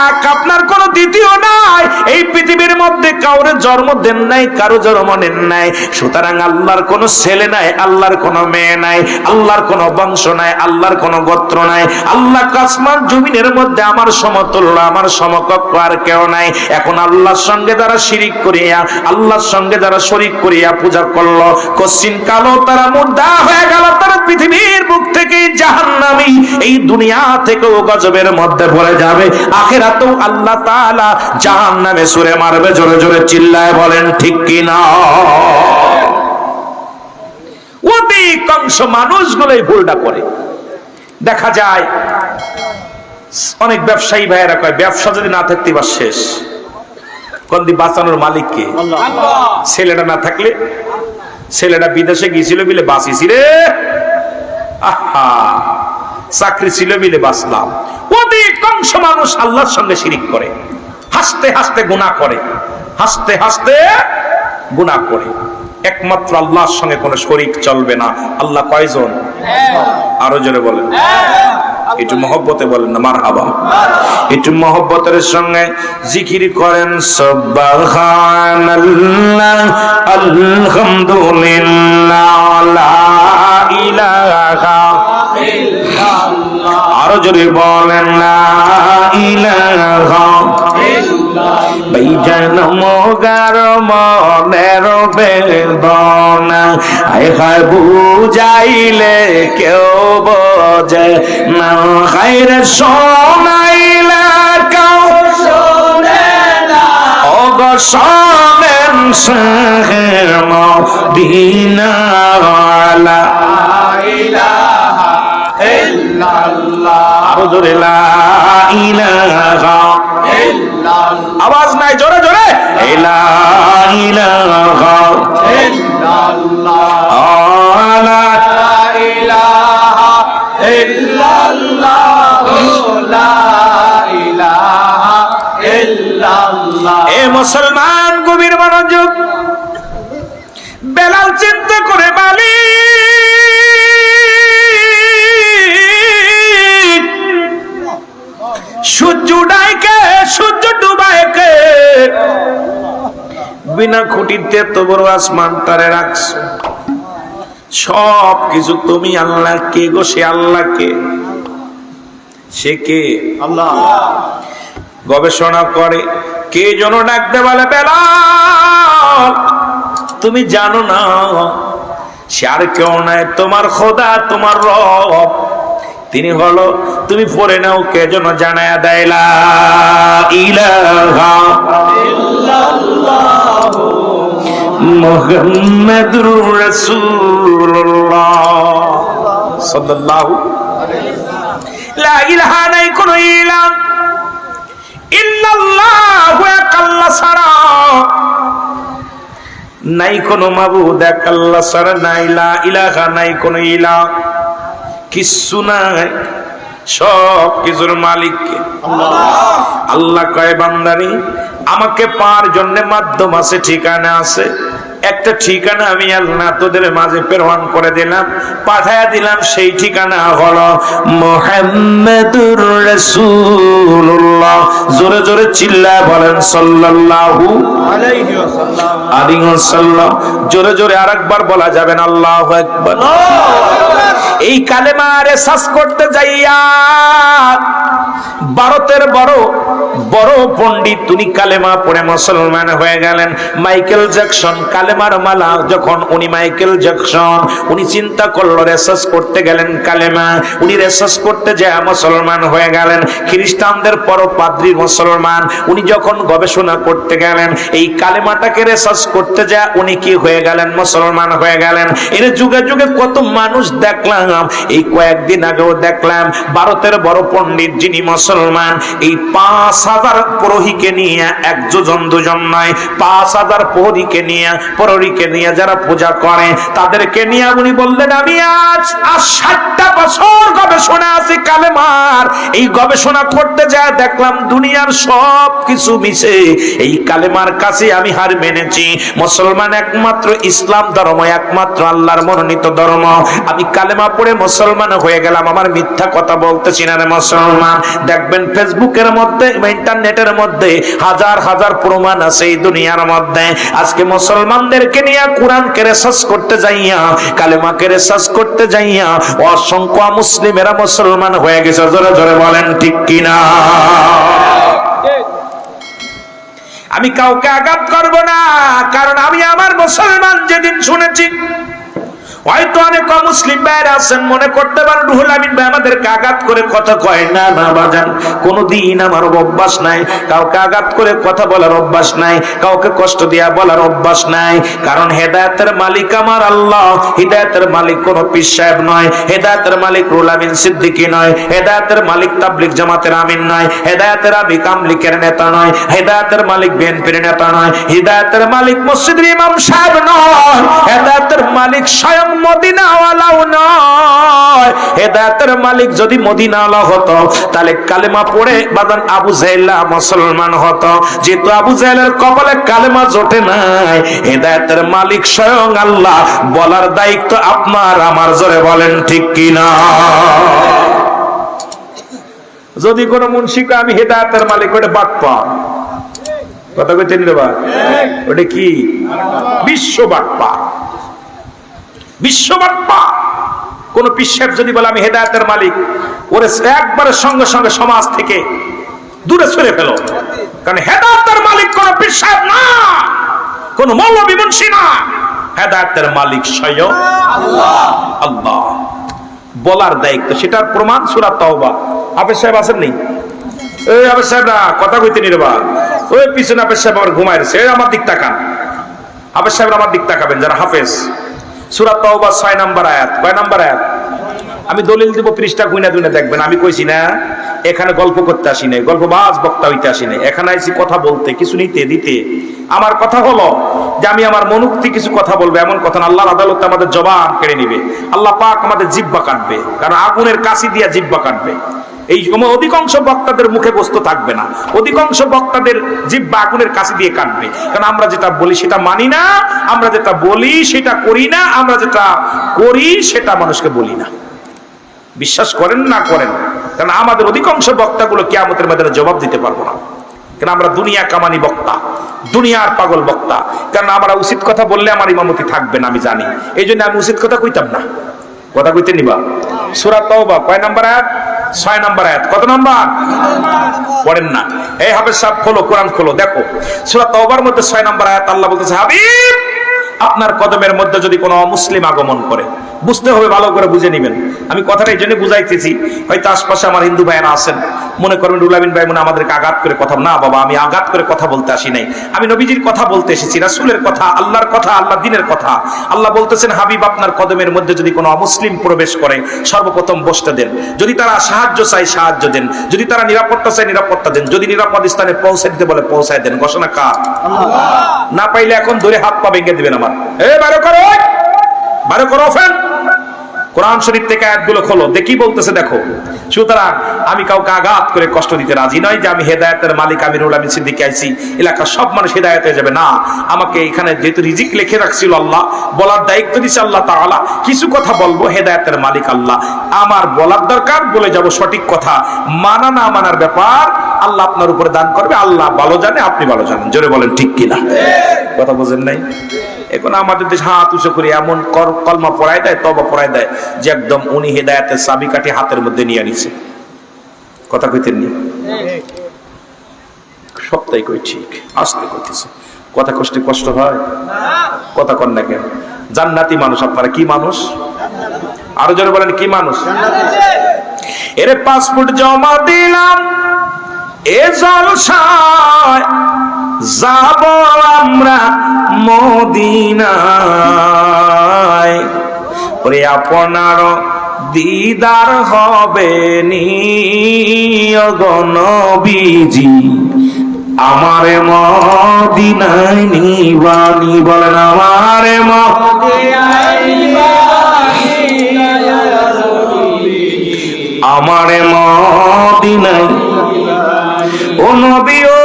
এক, আপনার কোনো দ্বিতীয় নাই। এই পৃথিবীর মধ্যে কাউরে জন্ম দেন নাই, কারো জন্ম নেন নাই। সুতরাং আল্লাহর কোনো ছেলে নাই, আল্লাহর কোনো মেয়ে নাই, আল্লাহর কোনো বংশ নাই, আল্লাহর কোনো গোত্র নাই। আল্লাহ আসমান জমিনের মধ্যে আমার সমতুল্য, আমার সমকক্ষ আর কেউ নাই। এখন আল্লাহর সঙ্গে যারা শিরিক করিয়া, আল্লাহর সঙ্গে যারা শরীক করিয়া পূজা করলো, কশ্চিন কালো তারা মুর্দা হয়ে গেল, তারা পৃথিবীর বুক থেকে জাহান্নামী, এই দুনিয়া থেকেও গজবের মধ্যে পড়ে যাবে, আখিরাতেও আল্লাহ তাআলা জাহান্নামে ছুঁড়ে মারবে। জোরে জোরে চিল্লায় বলেন ঠিক কি না? অধিকাংশ মানুষগুলোই ভুলটা করে। দেখা যায় অনেক ব্যবসায়ী ভাইয়েরা কয় ব্যবসা যদি না থাকতে বা শেষ, কোন দি বাঁচানোর মালিক কে? ছেলেটা না থাকলে, ছেলেটা বিদেশে গিয়েছিল বিলে বাঁচিছি রে, আহা চাকরি ছিল বিলে বাঁচলাম। অধিকাংশ মানুষ আল্লাহর সঙ্গে শিরিক করে, হাসতে হাসতে গুনাহ করে, হাসতে হাসতে গুনাহ করে। একমাত্র আল্লাহর সঙ্গে কোনো শরীক চলবে না। আল্লাহ কয়জন? আরো জোরে বলেন, একটু মহব্বতে বলেন না মারহাবা। একটু মহব্বতের সঙ্গে জিকির করেন সুবহানাল্লাহ, আলহামদুলিল্লাহ, লা ইলাহা ইল্লাল্লাহ। আরো জোরে বলেন লা ইলাহা বেজান মোগার মনের বেদনা, আয় হায় বুঝাইলে কেউ বোঝে না, হায়রে শোনাইলে কেউ শোনে না, ওগো শোনেন শেখের মদিনা ওয়ালা ইলাহা ইল্লাল্লাহ। আরো জোরে লা ইলাহা ইল্লাল্লাহ। আওয়াজ নাই, জোরে জোরে লা ইলাহা ইল্লাল্লাহ, লা ইলাহা ইল্লাল্লাহ, লা ইলাহা ইল্লাল্লাহ। এ মুসলমান গভীর মনোযোগ, বেলাল চিন্তা করে মালিক সূর্য ডাইকে, সূর্য ডুবাইকে, বিনা খুঁটিতে এত বড় আসমানটারে রাখছো, সব কিছু তুমি। আল্লাহ কে গো? সে আল্লাহ কে? সে কে? আল্লাহ। গবেষণা করে কে যেন ডাকতে বলে, বেলাল তুমি জানো না সে আর কেউ নাই, তোমার খোদা, তোমার রব। তিনি হলো, তুমি পড়ে নাও, কে যেন জানায়া দেয়, লা ইলাহা ইল্লাল্লাহ মুহাম্মাদুর রাসূলুল্লাহ সাল্লাল্লাহু আলাইহি ওয়াসাল্লাম। লা ইলাহা নাই কোন ইলাহ ইল্লাল্লাহু এক আল্লাহ ছাড়া, নাই কোন মাবুদ এক আল্লাহ ছাড়া, নাই লা ইলাহা নাই কোন ইলাহ, কিচ্ছু নাই, সব কিছুর মালিক কে? আল্লাহ। আল্লাহ কয় বান্দানি আমাকে পাওয়ার জন্য মাধ্যম আছে, ঠিকানা আছে। একটা ঠিকানা আমি আল্লাহ তোদের মাঝে প্রেরণ করে দিলাম, পাঠায়া দিলাম। সেই ঠিকানা হলো মুহাম্মাদুর রাসূলুল্লাহ। জোরে জোরে চিল্লায় বলেন সাল্লাল্লাহু আলাইহি ওয়াসাল্লাম। জোরে জোরে আরেকবার বলা যাবেন আল্লাহু আকবার। এই কালেমা রিসার্চ করতে যাইয়া ভারতের বড় বড় পণ্ডিত উনি কালেমা পড়ে মুসলমান হয়ে গেলেন। মাইকেল জ্যাকসন কালেমার মালা যখন উনি মাইকেল জ্যাকসন উনি চিন্তা করলো, রিসার্চ করতে গেলেন কালেমা, উনি রিসার্চ করতে যায় মুসলমান হয়ে গেলেন। খ্রিস্টানদের বড় পাদ্রী মুসলমান, উনি যখন গবেষণা করতে গেলেন এই কালেমাটাকে রিসার্চ করতে যায় উনি কি হয়ে গেলেন? মুসলমান হয়ে গেলেন। এর যুগে যুগে কত মানুষ দেখলাম, এই কয়েকদিন আগেও দেখলাম ভারতের বড় পণ্ডিত যিনি মুসলমান, এই ৫,০০০ প্রহরীকে নিয়ে, এক যোজন দুজন নয়, ৫,০০০ প্রহরীকে নিয়ে যারা পূজা করে তাদেরকে নিয়ে উনি বললেন, আমি আজ ৬০টা বছর গবেষণা আছি কালেমার। এই গবেষণা করতে যায় দেখলাম দুনিয়ার সব কিছু মিশে এই কালেমার কাছে আমি হার মেনেছি। মুসলমান একমাত্র ইসলাম ধর্ম, একমাত্র আল্লাহর মনোনীত ধর্ম। আমি কালেমা পড়ে মুসলমান হয়ে গেলাম, আমার মিথ্যা কথা বলতেছি না রে মুসলমান। দেখবেন ফেসবুকের মধ্যে, ইন্টারনেটের মধ্যে হাজার হাজার প্রমাণ আছে এই দুনিয়ার মধ্যে। আজকে মুসলমানদেরকে নিয়ে কোরআনকে রিসার্চ করতে যাইয়া, কালেমাকে রিসার্চ করতে যাইয়া অসংখ্য মুসলিমেরা মুসলমান হয়ে গেছে। জোরে জোরে বলেন ঠিক কিনা? আমি কাউকে আঘাত করব না, কারণ আমি আমার মুসলমান যেদিন শুনেছি, হয়তো অনেক মুসলিম ভাইরা আছেন মনে করতে পারেন রুহুল আমিন ভাই আমাদেরকে আঘাত করে কথা কয়। না না বাজান, কোনদিন আমার অভ্যাস নাই কাউকে আঘাত করে কথা বলার অভ্যাস নাই, কাউকে কষ্ট দিয়া বলার অভ্যাস নাই। কারণ হেদায়েতের মালিক আমার আল্লাহ, হেদায়েতের মালিক কোন পীর সাহেব নয়, হেদায়েতের মালিক রুহুল আমিন সিদ্দিকী নয়, হেদায়েতের মালিক তাবলীগ জামাতের আমিন নয়, হেদায়েতের মালিক আমলিকের নেতা নয়, হেদায়েতের মালিক বিএনপির নেতা নয়, হেদায়েতের মালিক মসজিদের ইমাম সাহেব নয়, হেদায়েতের মালিক স্বয়ং মদিনাওয়ালাও নয়। হেদায়েতের মালিক যদি মদিনাওয়ালা হতো তাহলে কালেমা পড়ে বাদান আবু জাহেল মুসলমান হতো। যেহেতু আবু জাহেলের কপালে কালেমা জোটে নাই, হেদায়েতের মালিক স্বয়ং আল্লাহ, বলার দায়িত্ব আপনার আমার। জোরে বলেন ঠিক কিনা? যদি কোন মুন্সিকে আমি হেদায়েতের মালিক, ওটা বাটপা কথা কইতে নি রে ভাই, ওটা কি বিশ্ব বাটপা, বিশ্ববাপ্পা। কোন পীর সাহেব যদি বলে আমি হেদায়েতের মালিক, ওরে একবারে সঙ্গে সঙ্গে সমাজ থেকে দূরে সরে ফেলো। কারণ হেদায়েতের মালিক কোন পীর সাহেব না, কোন মৌলবী মুন্সি না, হেদায়েতের মালিক স্বয়ং আল্লাহ। আল্লাহ বলার দায়িত্ব, সেটার প্রমাণ সূরা তাওবা। হাফেজ সাহেব আছেন নি? এই হাফেজ সাহেবরা কথা কইতে নি রে বা, ওই পিছনে হাফেজ সাহেব আমার ঘুমায় রয়েছে, আমার দিক তাকান। হাফেজ সাহেবরা আমার দিক তাকাবেন যারা হাফেজ। সূরা তাওবা ৬ নম্বর আয়াত। কয় নম্বর আয়াত? আমি দলিল দিব, পৃষ্ঠা গুইনা গুইনা দেখবেন। আমি কইছি না এখানে গল্প করতে আসি নাই, গল্পবাজ বক্তা হইতে আসি নাই, এখানে আইছি কথা বলতে, কিছু নিতে দিতে। আমার কথা হলো যে আমি আমার মনুক্তি কিছু কথা বলবো, এমন কথা না আল্লাহর আদালতে আমাদের জবান কেড়ে নিবে। আল্লাহ পাক আমাদের জিহ্বা কাটবে, কারণ আগুনের কাশি দিয়া জিহ্বা কাটবে। এই সময় অধিকাংশ বক্তাদের মুখে বস্তু থাকবে না, অধিকাংশ বক্তাদের জিহ্বা আগুনের কাশি দিয়ে কাটবে। কারণ আমরা যেটা বলি সেটা মানি না, আমরা যেটা বলি সেটা করি না, আমরা যেটা করি সেটা মানুষকে বলি না। বিশ্বাস করেন না করেন, কারণ আমাদের অধিকাংশ বক্তাগুলো কিয়ামতের ময়দানে জবাব দিতে পারবো না। কারণ আমরা দুনিয়া কামানি বক্তা, দুনিয়ার পাগল বক্তা। কারণ আমরা উচিত কথা বললে আমার ইমামতি থাকবে না, আমি জানি। এই জন্য আমি উচিত কথা কইতাম না। কথা কইতে নিবা? সূরা তাওবা কয় নাম্বার আয়াত? 6 নাম্বার আয়াত। কত নাম্বার? পড়েন না। এই হাফেজ সাহেব খোলো, কোরআন খোলো, দেখো সূরা তাওবার মধ্যে 6 নাম্বার আয়াত। আল্লাহ বলতেছে, হাবিব আপনার কদমের মধ্যে যদি কোনো অমুসলিম আগমন করে, বুঝতে হবে, ভালো করে বুঝে নেবেন। আমি কথাটা এই জন্য বুঝাইতেছি, হয়তো আশপাশে আমার হিন্দু ভাইয়েরা আছেন, মনে করবেন রুলাবিন ভাই মনে আমাদেরকে আঘাত করে কথা। না বাবা, আমি আঘাত করে কথা বলতে আসি নাই। আমি নবীজির কথা বলতে এসেছি, রাসূলের কথা, আল্লাহর কথা, আল্লাহ দ্বীনের কথা। আল্লাহ বলতেছেন, হাবিব আপনার কদমের মধ্যে যদি কোনো অমুসলিম প্রবেশ করে, সর্বপ্রথম বসতে দেন। যদি তারা সাহায্য চায় সাহায্য দেন, যদি তারা নিরাপত্তা চায় নিরাপত্তা দেন, যদি নিরাপদ স্থানে পৌঁছে দিতে বলে পৌঁছায় দেন। ঘোষণা কার? না পাইলে এখন ধরে হাত পা ভেঙে দিবেন আমার। বারো করো, বারো করো ফেন। কোরআন শরীফ থেকে আয়াতগুলো খোলো, দেখি বলতেছে দেখো। সুতরাং আমি কাউকে আঘাত করে কষ্ট দিতে রাজি নয় যে আমি হেদায়েতের মালিক, আমি রুহুল আমিন সিদ্দিক আইছি এলাকার সব মানুষ হেদায়েত হয়ে যাবে। না, আমাকে এখানে যেহেতু রিজিক লিখে রাখছিল আল্লাহ, বলার দায়িত্ব দিচ্ছে আল্লাহ তাআলা, কিছু কথা বলবো, হেদায়েতের মালিক আল্লাহ। আমার বলার দরকার, বলে যাব সঠিক কথা। মানা না মানার ব্যাপার আল্লাহ আপনার উপরে দান করবে। আল্লাহ ভালো জানে, আপনি ভালো জানেন। জোরে বলেন ঠিক কিনা? কথা বোঝেন নাই? এখন আমাদের দেশ হাত উঁচু করে এমন কলমা পড়ায় দেয়, তওবা পড়ায় দেয় যে একদম উনি হেদায়েতের চাবিকাঠি হাতের মধ্যে নিয়ে নিছে। কথা কইতেন নি? সবটাই কই ঠিক, আসতে কইতেছে। কথা কষ্ট কষ্ট হয় না? কথা কন না কেন? জান্নাতি মানুষ আপনারা। কি মানুষ? আরো জোরে বলেন, কি মানুষ? এরে পাসপোর্ট জমা দিলাম, এ জলসায় যাব আমরা মদিনায়, ওরে আপনার দিদার হবে নি গো নবীজি, আমারে মদিনায় নিবানি। বলেন আমারে মদিনায় নিবানি, আমারে মদিনায়। ও নবী ও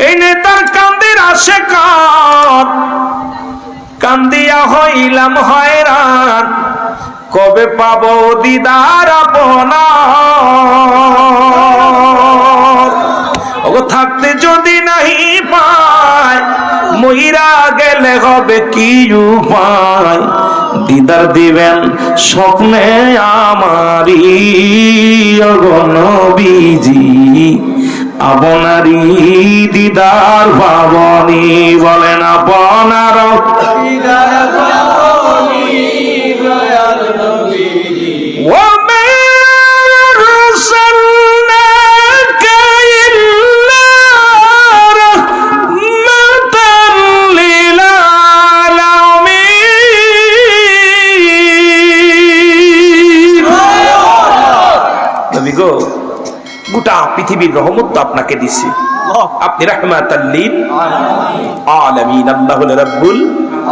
এই নেতার কান্দের আশেকার, কান্দিয়া হইলাম হয়রান, কবে পাবো দিদার আপনার। ও থাকতে যদি নাহি পায়, মইরা গেলে হবে কি উপায়, দিদার দিবেন স্বপ্নে আমারি গো নবীজি, আপনারই দিদার পাবনি। বলেন আপনার দিদার পাবনি দয়াল নবীজি। ওয়া আরসালনাকা ইল্লা রাহমাতাল লিল আলামিন। নবী গো, গোটা পৃথিবীর রহমত তো আপনাকে দিছি, আপনি রাহমাতাল লিল আলামিন। আল্লাহ হলো রাব্বুল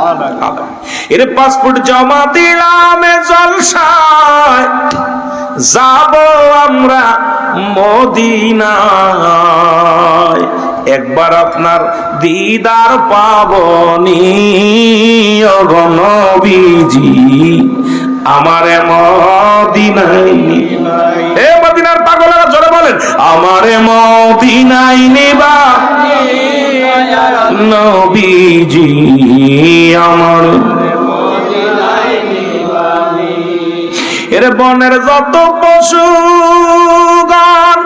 আলামিন। এর পাসপোর্ট জমা দিলাম, জলসায় যাব আমরা মদিনায়, একবার আপনার দিদার পাবনি গো নবীজি, আমারে মদিনায়। এ মদিনার পাগলেরা জোরে বলেন, আমারে মদিনায় নিবা নবীজি, আমার মদিনায় নিবানি। এর বনের যত পশু গান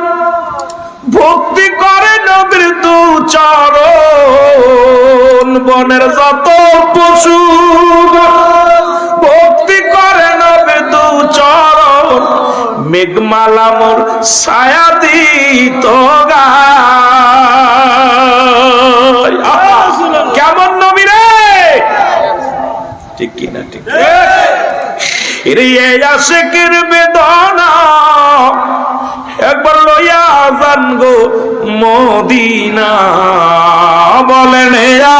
ভক্তি করে নবীর দু চরণ, বনের যত পশু ভক্তি করে নবীর দু চরণ, মেঘমালা মোর ছায়া দিত গায়। কেমন নবী রে? ঠিক কিনা? ঠিক। এরে আশিকের বেদনা একবার লইয়া যান গো মদিনা। বলেন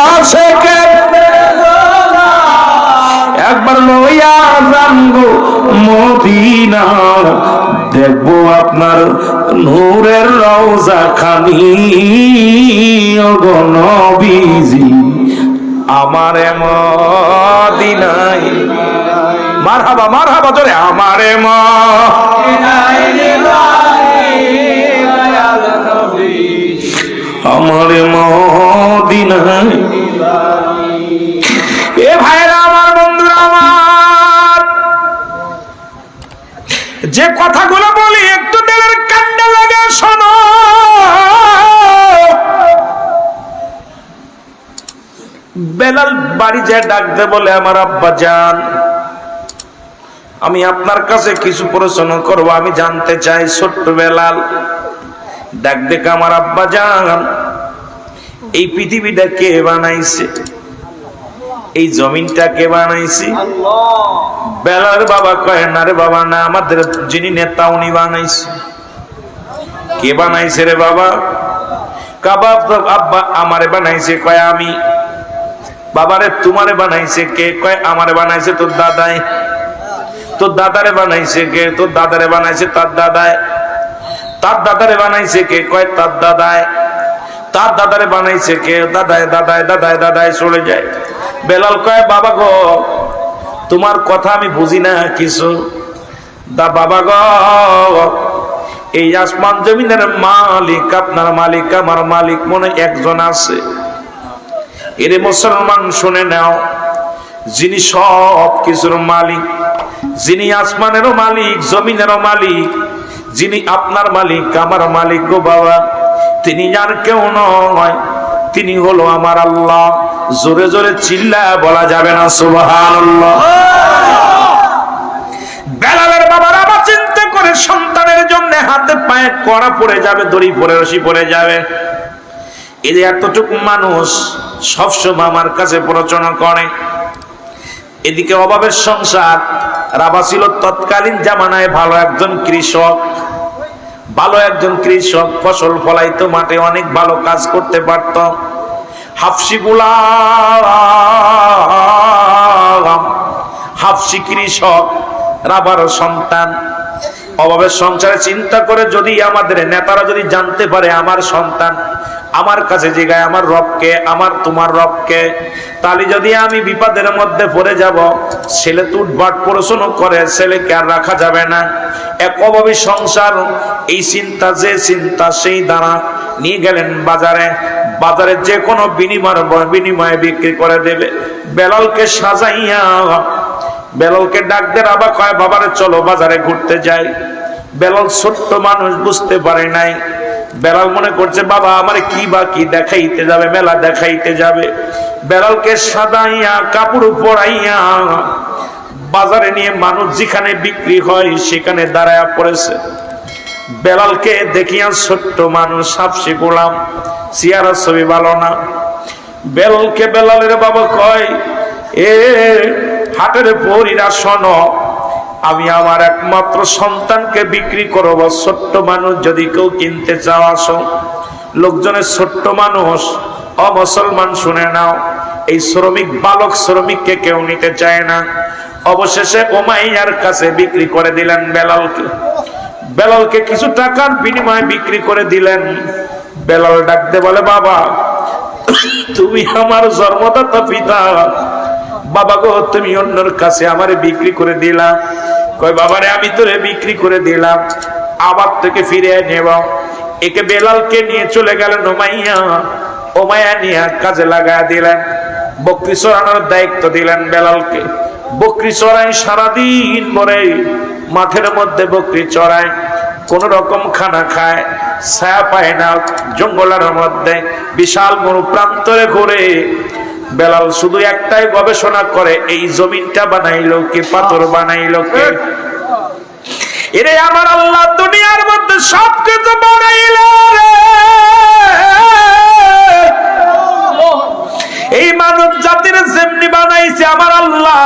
আশিকের বেদনা একবার লইয়া যান গো মদিনা, দেখবো আপনার নূরের রওজা খানি গো নবীজি, আমারে মদিনায়। মারহাবা মারহাবা জোরে আমারে মা আমারে মদিনায় এ ভাইরা আমার বন্ধুরা আমার যে কথাগুলো বলি একটু দিলের কান্ডে লাগে শোনো বেলাল বাড়ি যায় ডাকতে বলে আমার আব্বা জান আমি আপনার কাছে কিছু প্রশ্ন করব আমি জানতে চাই ছোট্ট বেলাল ডাক দেখে আমার আব্বা জান এই পৃথিবীটা কে বানাইছে এই জমিনটা কে বানাইছে বেলাল বাবা কয় না রে বাবা না আমাদের যিনি নেতা উনি বানাইছে কে বানাইছে রে বাবা কাবাব আব্বা আমারে বানাইছে কয় আমি বাবারে তোমারে বানাইছে কে কয় আমারে বানাইছে তোর দাদাই তোর দাদারে বানাইছে কে তোর দাদারে বানাইছে তার দাদাই তার দাদারে বানাইছে কে কয় তার দাদাই তার দাদারে বানাইছে কে দাদাই দাদাই দাদাই দাদাই চলে যায় বেলাল কয় বাবা গো তোমার কথা আমি বুঝি না কিছু দা বাবা গো এই আসমান জমিনের মালিক আপনার মালিক আমার মালিক মনে একজন আছে এরে মুসলমান শুনে নাও যিনি সব কিছুর মালিক যিনি আসমানেরও মালিক জমিনেরও মালিক যিনি আপনার মালিক আমার মালিক গো বাবা তিনি আর কেউ নয় তিনি হলো আমার আল্লাহ জোরে জোরে চিল্লায় বলা যাবে না সুবহানাল্লাহ বেলালের বাবার আবার চিন্তা করে সন্তানের জন্য হাতে পায়ে কড়া পড়ে যাবে দড়ি পড়ে রশি পড়ে যাবে এই যে এতটুকু মানুষ সবসময় আমার কাছে প্ররোচনা করে এদিকে অভাবের সংসার রাবা ছিল তৎকালীন জামানায় ভালো একজন কৃষক ফসল ফলাইতো মাঠে অনেক ভালো কাজ করতে পারত হাফসি কৃষক রাবার সন্তান অভাবের সংসারে চিন্তা করে যদি আমাদের নেতারা যদি জানতে পারে আমার সন্তান আমার কাছে জিগায় আমার রবকে আমার তোমার রবকে তাহলে যদি আমি বিপদের মধ্যে পড়ে যাব ছেলে টুটবাট পড়াশোনা করে ছেলেকে আর রাখা যাবে না এক অভাবী সংসার এই চিন্তা সেই দ্বারা নিয়ে গেলেন বাজারে যে কোনো বিনিময়ে বিক্রি করে দেবে বেলালকে সাজাইয়া বেলালকে ডাক দে বাবা কয় বাবারে চলো বাজারে ঘুরতে যাই বেলাল ছোট্ট মানুষ বুঝতে পারে নাই বেলাল মনে করছে বাবা আমারে কি বা কি দেখাইতে যাবে মেলা দেখাইতে যাবে বেলালকে সাজাইয়া কাপড় পরাইয়া বাজারে নিয়ে মানুষ যেখানে বিক্রি হয় সেখানে দাঁড়ায়া পড়েছে বেলালকে দেখিয়া ছোট্ট মানুষ হাফসি গোলাম চেহারা ছবি ভালো না বেলালের বাবা কয় এ হাটের পরিরা শোনো আমি আমার একমাত্র সন্তানকে বিক্রি করব ছোট্ট মানুষ যদি কেউ কিনতে চাও আসো লোকজনের ছোট্ট মানুষ অমুসলমান শুনে নাও এই বালক শ্রমিককে কেউ নিতে চায় না অবশেষে উমাইয়ার কাছে বিক্রি করে দিলেন বেলালকে কিছু টাকার বিনিময়ে বিক্রি করে দিলেন বেলাল ডাকতে বলে বাবা তুমি আমার জন্মদাতা পিতা বাবা গো তুমি অন্যর কাছে আমারে বিক্রি করে দিলা কয় বাবারে আমি তোরে বিক্রি করে দিলাম আবার থেকে ফিরে নেব একে বেলালকে নিয়ে চলে গেলেন উমাইয়া নিয়ে কাজে লাগায় দিলেন বকরি চড়ানোর দায়িত্ব দিলেন বেলালকে বকরি চড়ায় সারাদিন পরে মাঠের মধ্যে বকরি চড়ায় কোন রকম খানা খায় ছায়া পায় না জঙ্গলের মধ্যে বিশাল মরু প্রান্তরে ঘুরে বেলাল শুধু একটাই গবেষণা করে এই জমিনটা বানাইলো কে পাথর বানাইলো কে এরে আমার আল্লাহ দুনিয়ার মধ্যে সবকিছু বানাইলো এই মানব জাতির যেমনি বানাইছে আমার আল্লাহ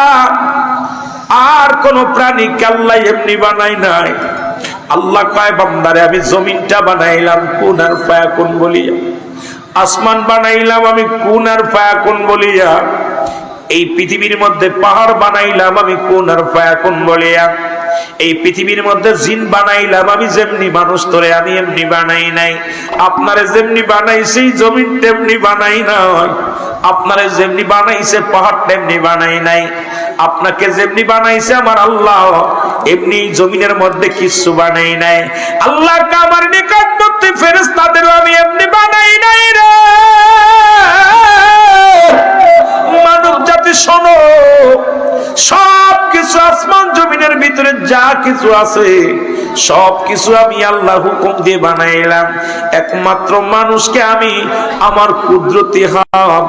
আর কোন প্রাণীকে আল্লাহ এমনি বানাই নাই আল্লাহ কয় বান্দারে আমি জমিনটা বানাইলাম কুন আর ফায়াকুন বলিয়া আসমান বানাইলাম আমি কুন আর ফায়াকুন বলিয়া এই পৃথিবীর মধ্যে পাহাড় বানাইলাম আমি কুন আর ফায়াকুন বলিয়া এই পৃথিবীর মধ্যে জিন বানাইলাম আমি যেমনি, মানুষ তোরে আমি এমনি বানাই নাই। আপনারে যেমনি বানাইছি জমিন তেমনি বানাই নাই। আপনারে যেমনি বানাইছে পাহাড় তেমনি বানাই নাই। আপনাকে যেমনি বানাইছে আমার আল্লাহ এমনি জমিনের মধ্যে কিছু বানাই নাই। আল্লাহ আমার নিকটবর্তী ফেরেশতাদেরও আমি এমনি বানাই নাই রে। মানব জাতি শোনো, সব কিছু আসমান জমিনের ভিতরে যা কিছু আছে সব কিছু আমি আল্লাহ হুকুম দিয়ে বানাইলাম। একমাত্র মানুষকে আমি আমার কুদরতি হাত